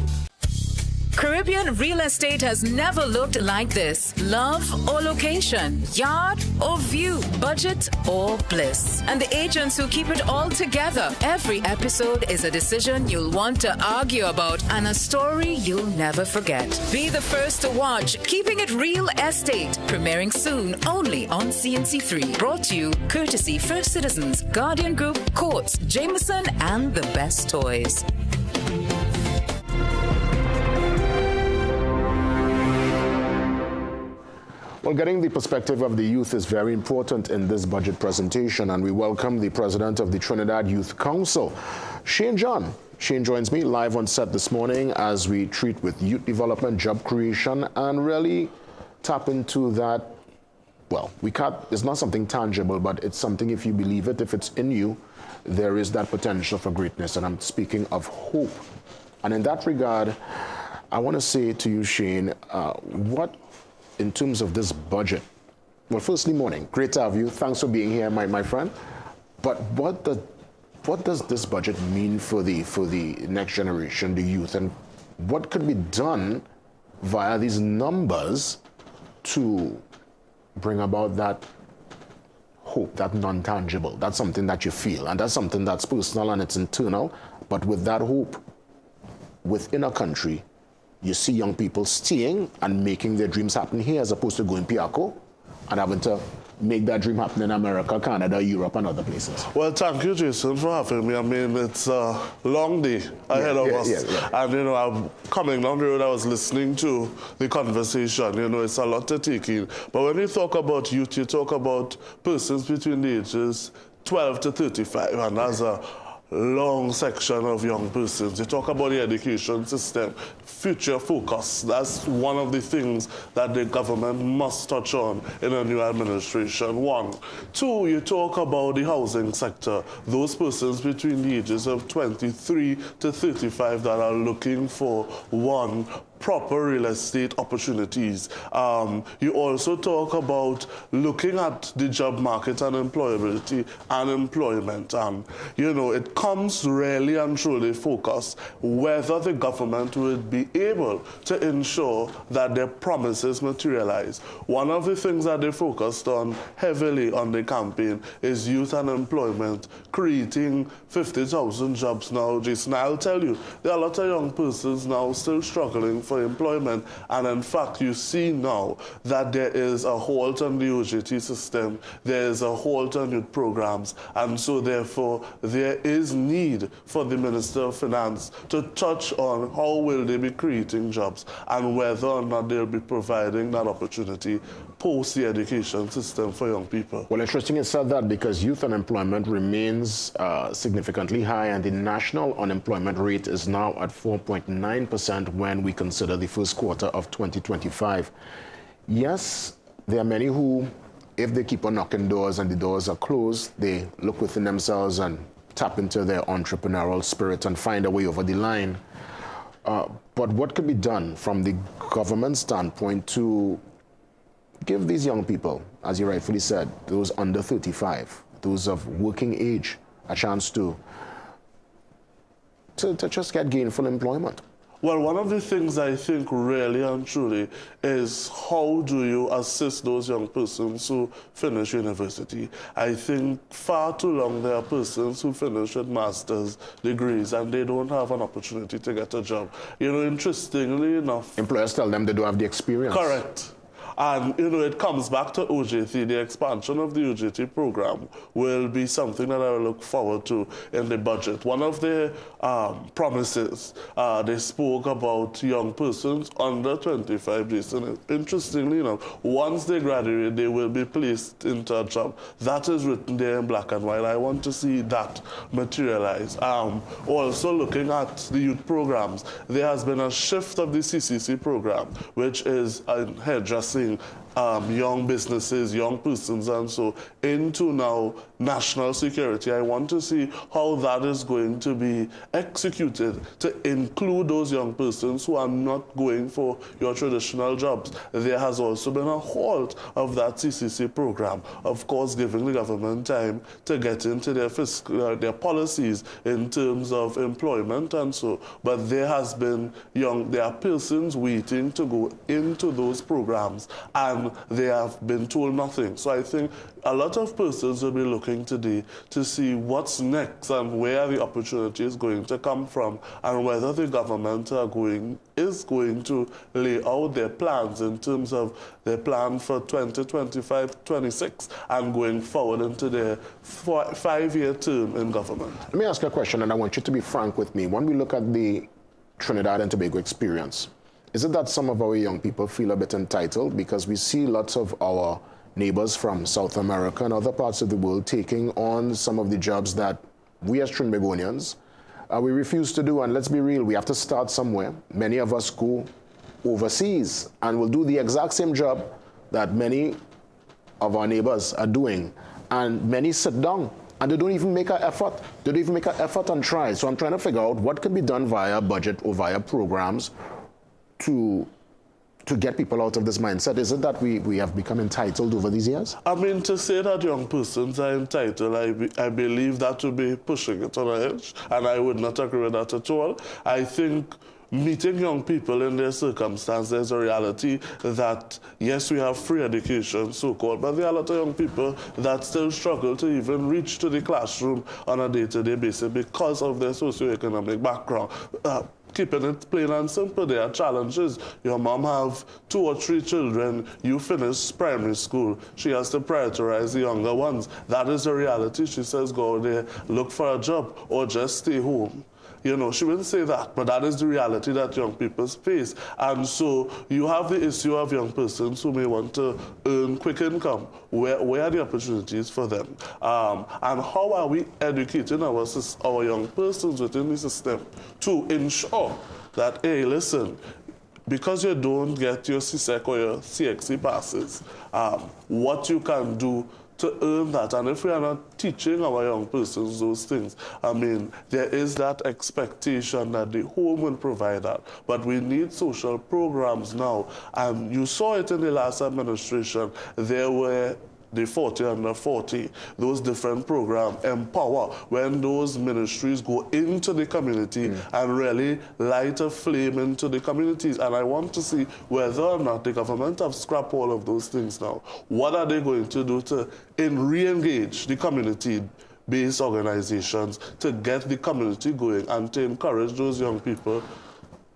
Caribbean real estate has never looked like this. Love or location, yard or view, budget or bliss. And the agents who keep it all together. Every episode is a decision you'll want to argue about and a story you'll never forget. Be the first to watch Keeping It Real Estate, premiering soon only on CNC3. Brought to you courtesy First Citizens, Guardian Group, Courts, Jameson, and the Best Toys. Well, getting the perspective of the youth is very important in this budget presentation, and we welcome the president of the Trinidad Youth Council, Shane John. Shane joins me live on set this morning as we treat with youth development, job creation, and really tap into that. Well, it's not something tangible, but it's something, if you believe it, if it's in you, there is that potential for greatness, and I'm speaking of hope. And in that regard, I want to say to you, Shane, in terms of this budget, well, firstly, morning. Great to have you. Thanks for being here, my friend. But what does this budget mean for the next generation, the youth, and what could be done via these numbers to bring about that hope, that non-tangible? That's something that you feel, and that's something that's personal and it's internal. But with that hope within a country, you see young people staying and making their dreams happen here as opposed to going Piaco and having to make that dream happen in America, Canada, Europe, and other places. Well, thank you, Jason, for having me. I mean, it's a long day ahead of us. And, I'm coming down the road, I was listening to the conversation. It's a lot to take in. But when you talk about youth, you talk about persons between the ages 12 to 35. And as a long section of young persons. You talk about the education system, future focus. That's one of the things that the government must touch on in a new administration. 1. 2, you talk about the housing sector. Those persons between the ages of 23 to 35 that are looking for, 1, proper real estate opportunities. You also talk about looking at the job market and employability and employment. You know, it comes really and truly focused whether the government would be able to ensure that their promises materialize. One of the things that they focused on heavily on the campaign is youth unemployment, creating 50,000 jobs now. Jason, I'll tell you, there are a lot of young persons now still struggling for employment, and in fact you see now that there is a halt on the OJT system, there is a halt on youth programs, and so therefore there is need for the Minister of Finance to touch on how will they be creating jobs and whether or not they'll be providing that opportunity post the education system for young people. Well, interesting you said that, because youth unemployment remains significantly high, and the national unemployment rate is now at 4.9% when we consider the first quarter of 2025. Yes, there are many who, if they keep on knocking doors and the doors are closed, they look within themselves and tap into their entrepreneurial spirit and find a way over the line. But what could be done from the government standpoint to give these young people, as you rightfully said, those under 35, those of working age, a chance to just get gainful employment? Well, one of the things I think really and truly is how do you assist those young persons who finish university? I think far too long there are persons who finish with master's degrees and they don't have an opportunity to get a job. You know, interestingly enough, employers tell them they don't have the experience. Correct. And, you know, it comes back to OJT. The expansion of the OJT program will be something that I look forward to in the budget. One of the promises, they spoke about young persons under 25 days. And interestingly enough, once they graduate, they will be placed into a job. That is written there in black and white. I want to see that materialize. Also looking at the youth programs, there has been a shift of the CCC program, which is hairdressing, young businesses, young persons, and so into now national security. I want to see how that is going to be executed to include those young persons who are not going for your traditional jobs. There has also been a halt of that CCC program, of course giving the government time to get into their fiscal, their policies in terms of employment and so, but there has been there are persons waiting to go into those programs and they have been told nothing. So I think a lot of persons will be looking today to see what's next and where the opportunity is going to come from and whether the government is going to lay out their plans in terms of their plan for 2025-26 and going forward into their 5-year term in government. Let me ask you a question, and I want you to be frank with me. When we look at the Trinidad and Tobago experience, is it that some of our young people feel a bit entitled because we see lots of our neighbors from South America and other parts of the world taking on some of the jobs that we as Trinbagonians, we refuse to do? And let's be real, we have to start somewhere. Many of us go overseas and will do the exact same job that many of our neighbors are doing. And many sit down and they don't even make an effort. They don't even make an effort and try. So I'm trying to figure out what can be done via budget or via programs to get people out of this mindset. Is it that we have become entitled over these years? I mean, to say that young persons are entitled, I believe that would be pushing it on an edge, and I would not agree with that at all. I think meeting young people in their circumstances, there's a reality that, yes, we have free education, so-called, but there are a lot of young people that still struggle to even reach to the classroom on a day-to-day basis because of their socioeconomic background. Keeping it plain and simple, there are challenges. Your mom have 2 or 3 children, you finish primary school, she has to prioritize the younger ones. That is a reality. She says, go out there, look for a job, or just stay home. You know, she wouldn't say that, but that is the reality that young people face. And so you have the issue of young persons who may want to earn quick income. Where are the opportunities for them? And how are we educating our young persons within the system to ensure that, hey, listen, because you don't get your CSEC or your CXC passes, what you can do to earn that. And if we are not teaching our young persons those things, I mean, there is that expectation that the home will provide that. But we need social programs now. And you saw it in the last administration. There were the 40 under 40, those different programs, empower, when those ministries go into the community and really light a flame into the communities. And I want to see whether or not the government have scrapped all of those things now. What are they going to do to re-engage the community-based organizations to get the community going and to encourage those young people?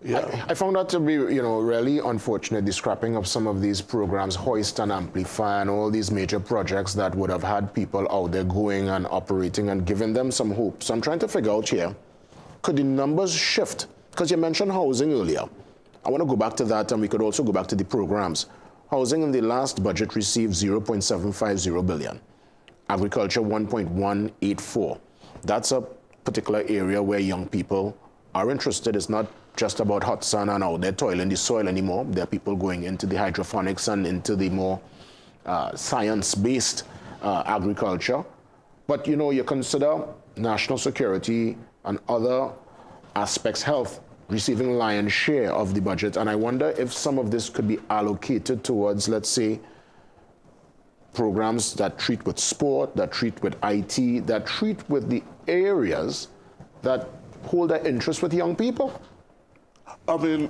Yeah. I found that to be, you know, really unfortunate, the scrapping of some of these programs, Hoist and Amplify and all these major projects that would have had people out there going and operating and giving them some hope. So I'm trying to figure out here, could the numbers shift? Because you mentioned housing earlier. I want to go back to that, and we could also go back to the programs. Housing in the last budget received 0.750 billion. Agriculture, 1.184. That's a particular area where young people are interested. It's not just about hot sun and out there toiling the soil anymore. There are people going into the hydroponics and into the more science-based agriculture. But, you know, you consider national security and other aspects, health, receiving lion's share of the budget. And I wonder if some of this could be allocated towards, let's say, programs that treat with sport, that treat with IT, that treat with the areas that hold their interest with young people. I mean,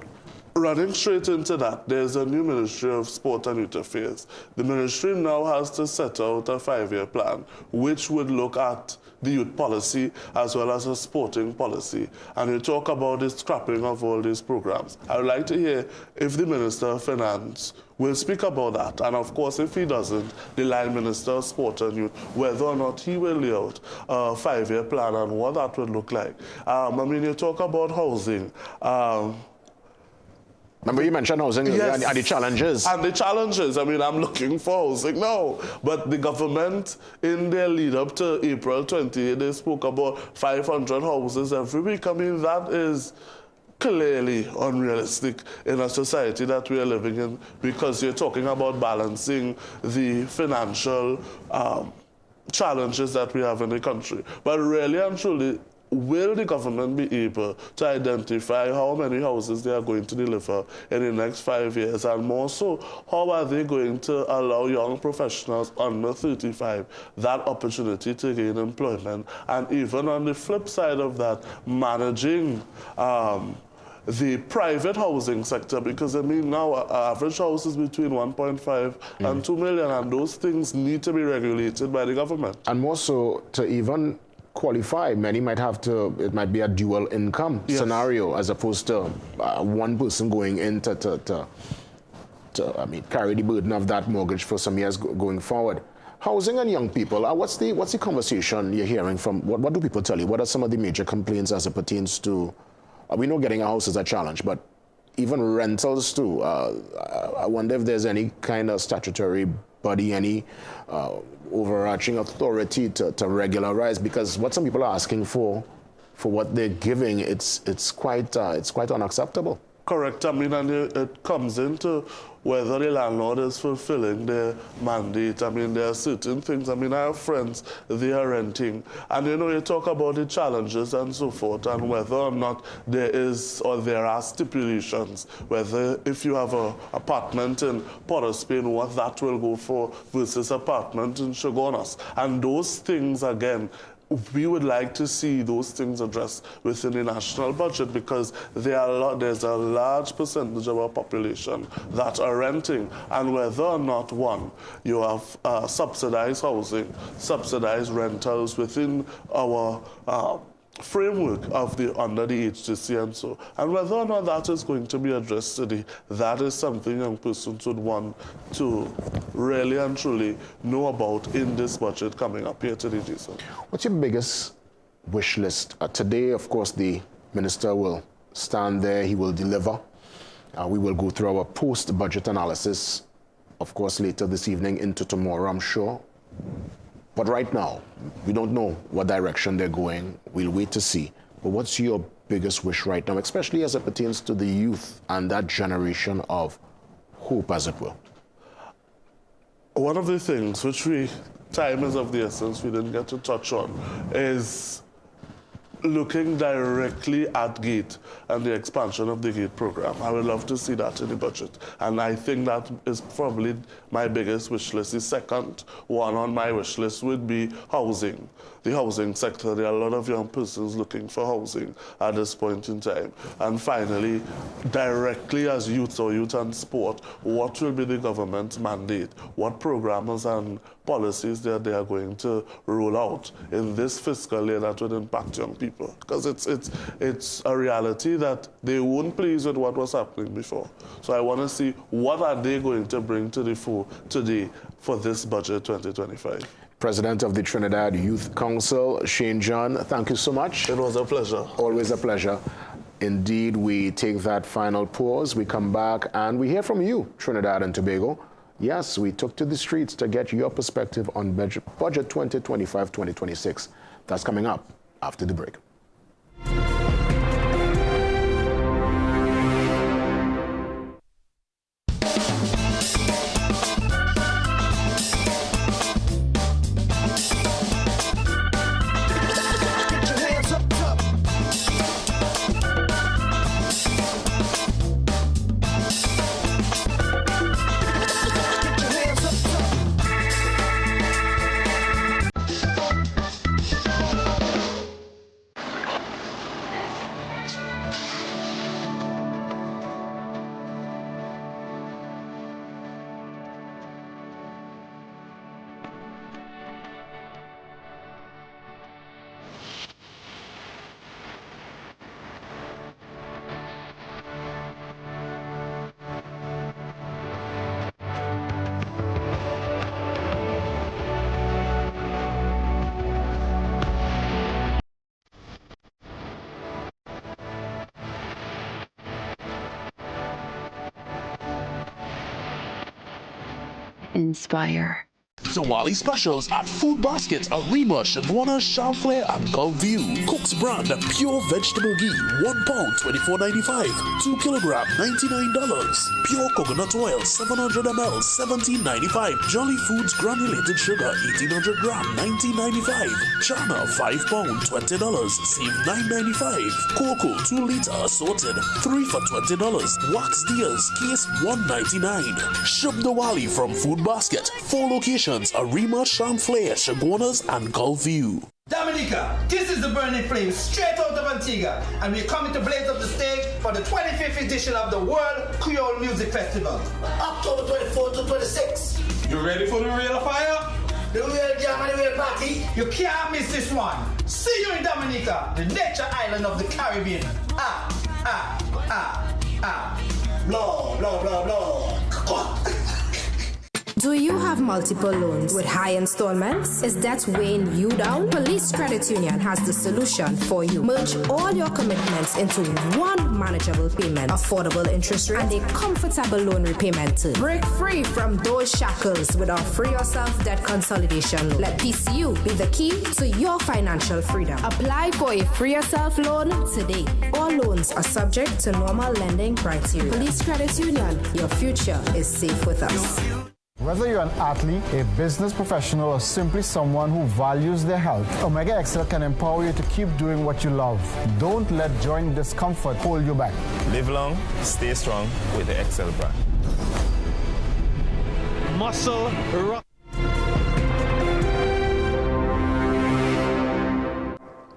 running straight into that, there's a new Ministry of Sport and Youth Affairs. The ministry now has to set out a 5-year plan, which would look at the youth policy as well as a sporting policy. And you talk about the scrapping of all these programs. I would like to hear if the Minister of Finance will speak about that. And of course, if he doesn't, the line Minister of Sport and Youth, whether or not he will lay out a 5-year plan and what that would look like. I mean, you talk about housing. Remember you mentioned housing and the challenges. And the challenges. I mean, I'm looking for housing now. But the government, in their lead up to April 28, they spoke about 500 houses every week. I mean, that is clearly unrealistic in a society that we are living in, because you're talking about balancing the financial challenges that we have in the country. But really and truly, will the government be able to identify how many houses they are going to deliver in the next 5 years? And more so, how are they going to allow young professionals under 35 that opportunity to gain employment? And even on the flip side of that, managing the private housing sector, because I mean now average house is between 1.5 and 2 million, and those things need to be regulated by the government. And more so, to even qualify, many might have to, it might be a dual income scenario as opposed to one person going in to I mean, carry the burden of that mortgage for some years going forward. Housing and young people, what's the conversation you're hearing from, what do people tell you? What are some of the major complaints as it pertains to, we know getting a house is a challenge, but even rentals too. I wonder if there's any kind of statutory body, any overarching authority to regularize, because what some people are asking for what they're giving, it's quite unacceptable. Correct. I mean, and it comes into whether the landlord is fulfilling their mandate. I mean, there are certain things. I mean, I have friends, they are renting. And, you know, you talk about the challenges and so forth, and whether or not there is or there are stipulations, whether if you have an apartment in Port of Spain, what that will go for versus apartment in Chaguanas. And those things, again, we would like to see those things addressed within the national budget, because there's a large percentage of our population that are renting, and whether or not, one, you have subsidized housing, subsidized rentals within our framework of under the HTC and so, and whether or not that is going to be addressed today, that is something young persons would want to really and truly know about in this budget coming up here today, Jason. What's your biggest wish list? Today, of course, the Minister will stand there, he will deliver. We will go through our post-budget analysis, of course, later this evening into tomorrow, I'm sure. But right now, we don't know what direction they're going. We'll wait to see. But what's your biggest wish right now, especially as it pertains to the youth and that generation of hope, as it will? One of the things which time is of the essence, we didn't get to touch on, is looking directly at GATE and the expansion of the GATE program. I would love to see that in the budget. And I think that is probably my biggest wish list. The second one on my wish list would be housing. The housing sector, there are a lot of young persons looking for housing at this point in time. And finally, directly as youth or youth and sport, what will be the government's mandate? What programs and policies that they are going to roll out in this fiscal year that would impact young people? Because it's a reality that they weren't pleased with what was happening before. So I want to see what are they going to bring to the fore today for this budget 2025. President of the Trinidad Youth Council, Shane John, thank you so much. It was a pleasure. Always a pleasure. Indeed, we take that final pause, we come back, and we hear from you, Trinidad and Tobago. Yes, we took to the streets to get your perspective on budget 2025-2026. That's coming up after the break. Inspire. Diwali specials at Food Basket, Arima, Shagwana, Chamflair, and Gulvview. Cook's brand pure vegetable ghee, 1 pound, $24.95. 2 kilogram, $99. Pure coconut oil, 700 ml, $17.95. Jolly Foods granulated sugar, 1800 gram, $19.95. Chana, 5 pound, $20. Save $9.95. Cocoa, 2 liter assorted, 3 for $20. Wax Deers, case $1.99. Shub Diwali from Food Basket. 4 locations. Arima, Chamflair, Chaguanas, and Gulvview. Dominica, this is the Burning Flame straight out of Antigua, and we're coming to blaze up the stage for the 25th edition of the World Creole Music Festival. October 24th to 26th. You ready for the real fire? The real jam and the real party? You can't miss this one. See you in Dominica, the nature island of the Caribbean. Blow, blow, blow, blow. Do you have multiple loans with high installments? Is that weighing you down? Police Credit Union has the solution for you. Merge all your commitments into one manageable payment, affordable interest rate, and a comfortable loan repayment term. Break free from those shackles with our Free Yourself Debt Consolidation Loan. Let PCU be the key to your financial freedom. Apply for a Free Yourself loan today. All loans are subject to normal lending criteria. Police Credit Union, your future is safe with us. Whether you're an athlete, a business professional, or simply someone who values their health, Omega XL can empower you to keep doing what you love. Don't let joint discomfort hold you back. Live long, stay strong with the XL brand. Muscle rock.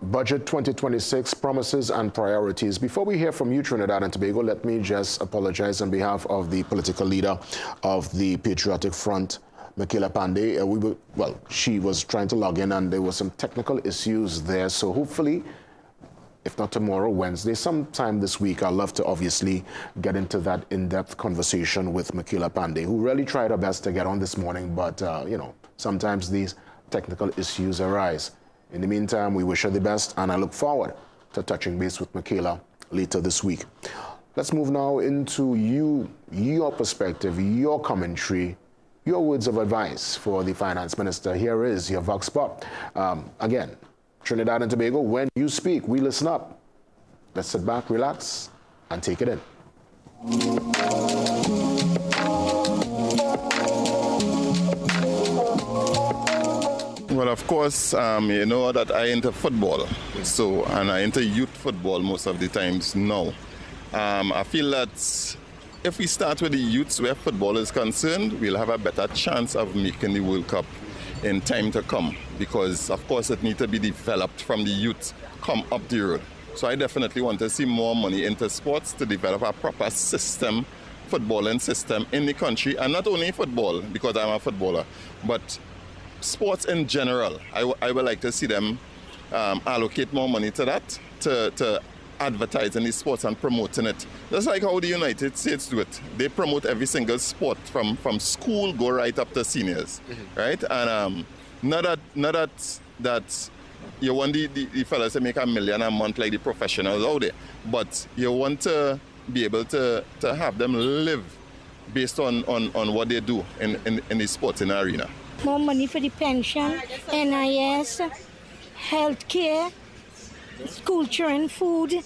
Budget 2026 promises and priorities. Before we hear from you, Trinidad and Tobago, let me just apologize on behalf of the political leader of the Patriotic Front, Michaela Pandey. She was trying to log in and there were some technical issues there. So hopefully, if not tomorrow, Wednesday, sometime this week, I'd love to obviously get into that in-depth conversation with Michaela Pandey, who really tried her best to get on this morning, but sometimes these technical issues arise. In the meantime, we wish her the best, and I look forward to Touching Base with Michaela later this week. Let's move now into your perspective, your commentary, your words of advice for the Finance Minister. Here is your Vox Pop. Again, Trinidad and Tobago, when you speak, we listen up. Let's sit back, relax, and take it in. Well, of course, you know that I into football, and I into youth football most of the times now. I feel that if we start with the youths where football is concerned, we'll have a better chance of making the World Cup in time to come, because of course it needs to be developed from the youth come up the road. So I definitely want to see more money into sports to develop a proper system, footballing system in the country, and not only football because I'm a footballer, but sports in general. I would like to see them allocate more money to that, to advertising the sports and promoting it. Just like how the United States do it. They promote every single sport from school go right up to seniors, right? And not that you want the fellas to make $1 million a month like the professionals out there, but you want to be able to have them live based on what they do in the sporting arena. More money for the pension, NIS, healthcare, school children, food,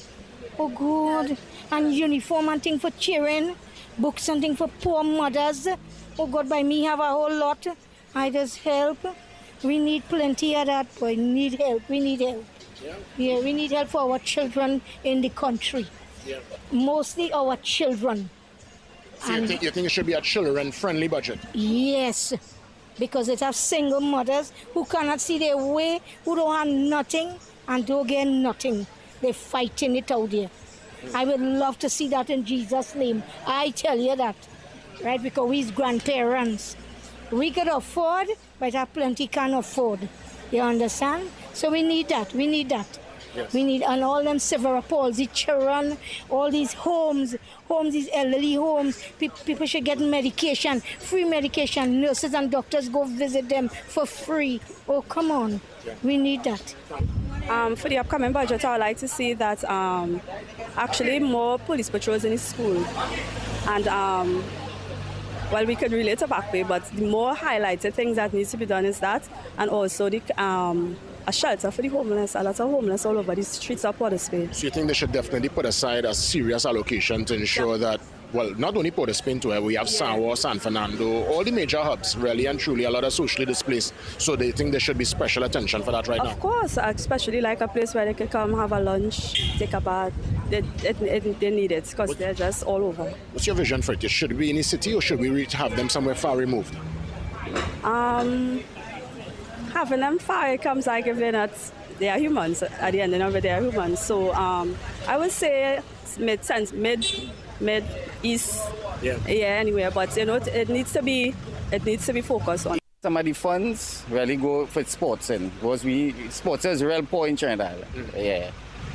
oh God, and uniform and thing for children, books and thing for poor mothers. Oh God, by me have a whole lot. I just help. We need plenty of that, boy. We need help. We need help. Yeah, we need help for our children in the country. Yeah. Mostly our children. So you think it should be a children-friendly budget? Yes, because it has single mothers who cannot see their way, who don't have nothing and don't get nothing. They're fighting it out there. I would love to see that in Jesus' name. I tell you that, right? Because we're grandparents. We could afford, but our plenty can't afford. You understand? So we need that. We need that. Yes. We need, and all them severe palsy children, all these homes, these elderly homes. People should get medication, free medication. Nurses and doctors go visit them for free. Oh, come on. Yeah. We need that. For the upcoming budget, I would like to see that actually more police patrols in the school. And well, we could relate to back pay, but the more highlighted things that needs to be done is that, and also the a shelter for the homeless. A lot of homeless all over the streets of Port of Spain. So you think they should definitely put aside a serious allocation to ensure that, well, not only Port of Spain, where we have San Fernando, all the major hubs, really and truly, a lot of socially displaced. So they think there should be special attention for that right now? Of course, especially like a place where they can come have a lunch, take a bath. They need it because they're just all over. What's your vision for it? Should we be in the city or should we have them somewhere far removed? Having them far, it comes like if they are humans. At the end of it, they are humans. So I would say mid-east, anywhere. But you know, it needs to be focused on. Some of the funds really go for sports, because sports is real poor in Trinidad. Yeah,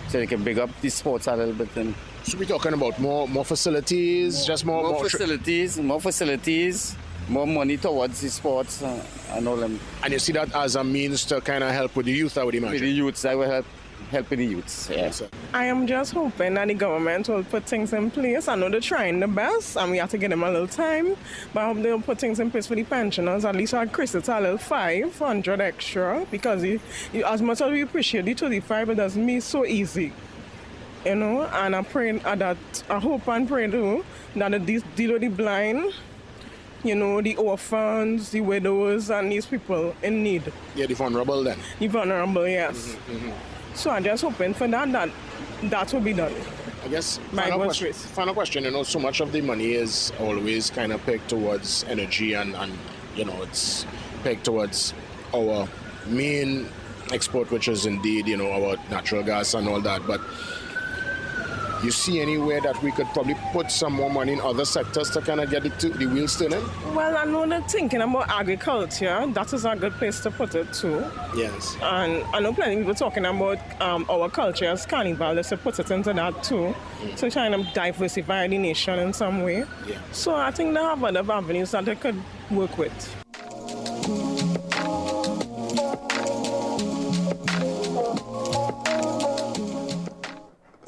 so they can big up the sports a little bit. So we're talking about more facilities, just more facilities, more money towards the sports and all them. And you see that as a means to kind of help with the youth, I would imagine? With the youths, that will helping the youths. Yeah. Yes, I am just hoping that the government will put things in place. I know they're trying the best and we have to give them a little time, but I hope they'll put things in place for the pensioners. At least I'd increase it a little 500 extra, because as much as we appreciate the 25, it doesn't mean so easy. You know, and I hope and pray too that these deal with the blind, you know, the orphans, the widows, and these people in need. Yeah, the vulnerable then. The vulnerable, yes. So I'm just hoping for that will be done. I guess final question, you know, so much of the money is always kind of pegged towards energy and you know, it's pegged towards our main export, which is indeed, you know, our natural gas and all that, but you see anywhere that we could probably put some more money in other sectors to kind of get the wheels turning? Well, I know they're thinking about agriculture. That is a good place to put it too. Yes. And I know plenty of people talking about our culture as carnival. They should put it into that too. So trying to diversify the nation in some way. Yeah. So I think they have other avenues that they could work with.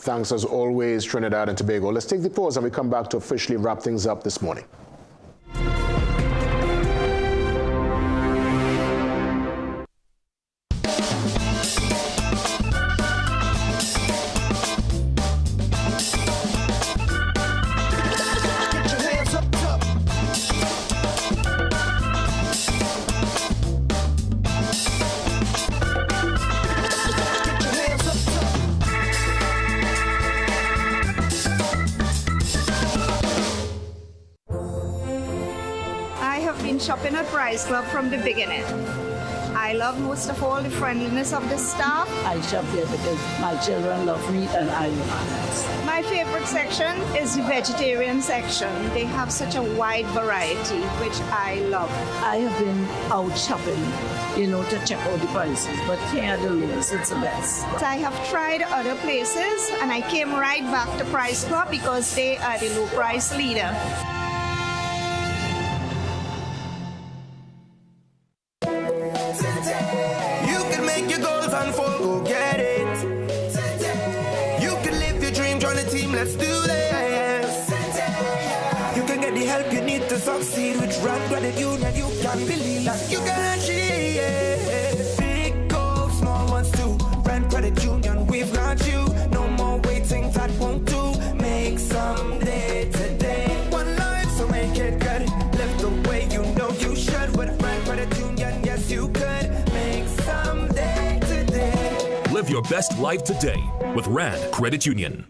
Thanks as always, Trinidad and Tobago. Let's take the pause and we come back to officially wrap things up this morning. Shopping at Price Club from the beginning. I love most of all the friendliness of the staff. I shop here because my children love meat and I love. My favorite section is the vegetarian section. They have such a wide variety, which I love. I have been out shopping, to check out the prices, but here at the Lewis, it's the best. I have tried other places and I came right back to Price Club because they are the low price leader. Let's do this. You can get the help you need to succeed with Rand Credit Union. You can believe that you can achieve. Big goals, small ones too. Rand Credit Union, we've got you. No more waiting, that won't do. Make someday today. One life, so make it good. Live the way you know you should. With Rand Credit Union, yes you could. Make someday today. Live your best life today with Rand Credit Union.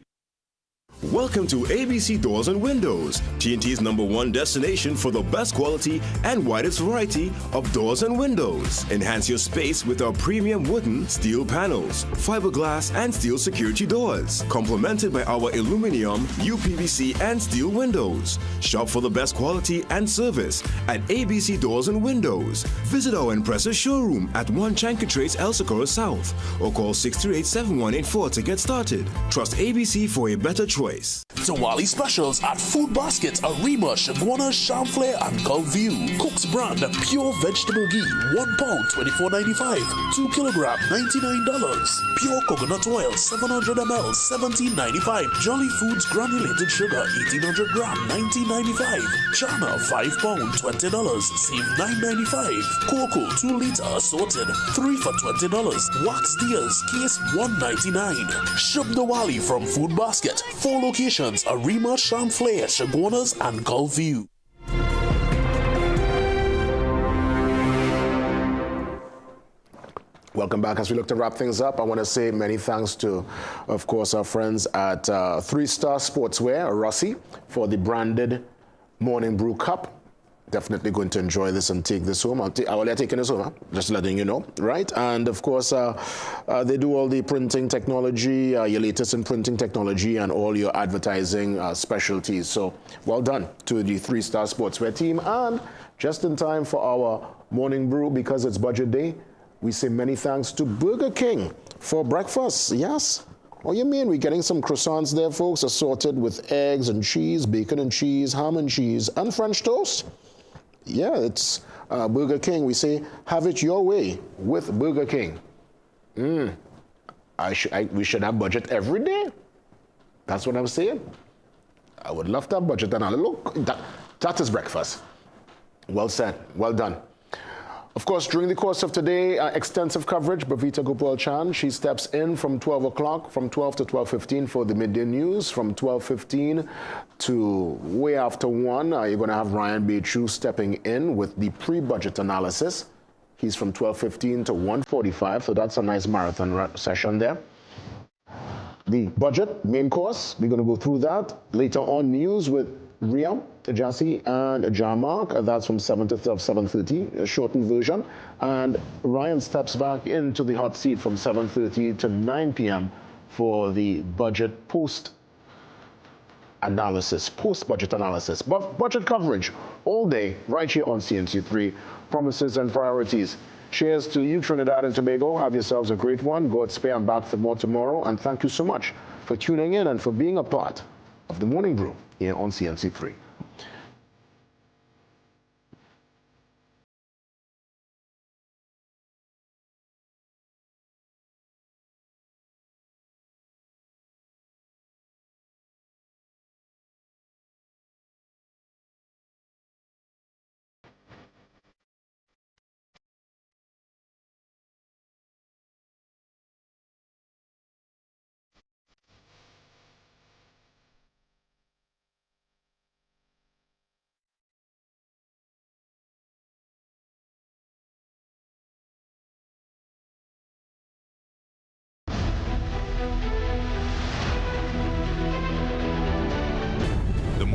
Welcome to ABC Doors and Windows, TNT's #1 destination for the best quality and widest variety of doors and windows. Enhance your space with our premium wooden, steel panels, fiberglass, and steel security doors, complemented by our aluminum, UPVC, and steel windows. Shop for the best quality and service at ABC Doors and Windows. Visit our impressive showroom at 1 Chancatrace, El Socorro South, or call 638-7184 to get started. Trust ABC for a better choice. Diwali specials at Food Basket, Arima, Shaguana, Chamflair, and Gulfview. Cook's brand pure vegetable ghee, 1 pound, $24.95. 2 kilogram, $99. Pure coconut oil, 700 ml, $17.95. Jolly Foods granulated sugar, 1800 gram, $19.95. Chana, 5 pound, $20, save $9.95. Cocoa, 2 liter assorted, 3 for $20. Wax deals, case $1.99. Shub Diwali from Food Basket. 4 locations, Arima, Chamflair, Shaguanas, and Gulfview. Welcome back. As we look to wrap things up, I want to say many thanks to, of course, our friends at 3 Star Sportswear, Rossi, for the branded Morning Brew Cup. Definitely going to enjoy this and take this home. I will be taking this home, huh? Just letting you know, right? And of course, they do all the printing technology, your latest in printing technology, and all your advertising specialties. So well done to the 3 Star Sportswear team. And just in time for our morning brew, because it's budget day, we say many thanks to Burger King for breakfast. Yes. What you mean? We're getting some croissants there, folks, assorted with eggs and cheese, bacon and cheese, ham and cheese, and French toast. Yeah, it's Burger King. We say, have it your way with Burger King. We should have budget every day. That's what I'm saying. I would love to have budget. And look, that is breakfast. Well said. Well done. Of course, during the course of today, extensive coverage. Bhavita Gopal-Chan, she steps in from 12 o'clock, from 12 to 12:15 for the midday news. From 12:15 to way after 1, you're going to have Ryan Bechu stepping in with the pre-budget analysis. He's from 12:15 to 1:45, so that's a nice marathon session there. The budget, main course, we're going to go through that. Later on, news with Ria, Tajasi, and Jamark. That's from 7 to 7:30, a shortened version. And Ryan steps back into the hot seat from 7:30 to 9 p.m. for the budget post-budget analysis. But budget coverage all day, right here on CNC3, Promises and Priorities. Cheers to you, Trinidad and Tobago. Have yourselves a great one. God spare and back for more tomorrow. And thank you so much for tuning in and for being a part of the Morning Brew here on CNC3.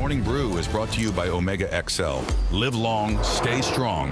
Morning Brew is brought to you by Omega XL. Live long, stay strong.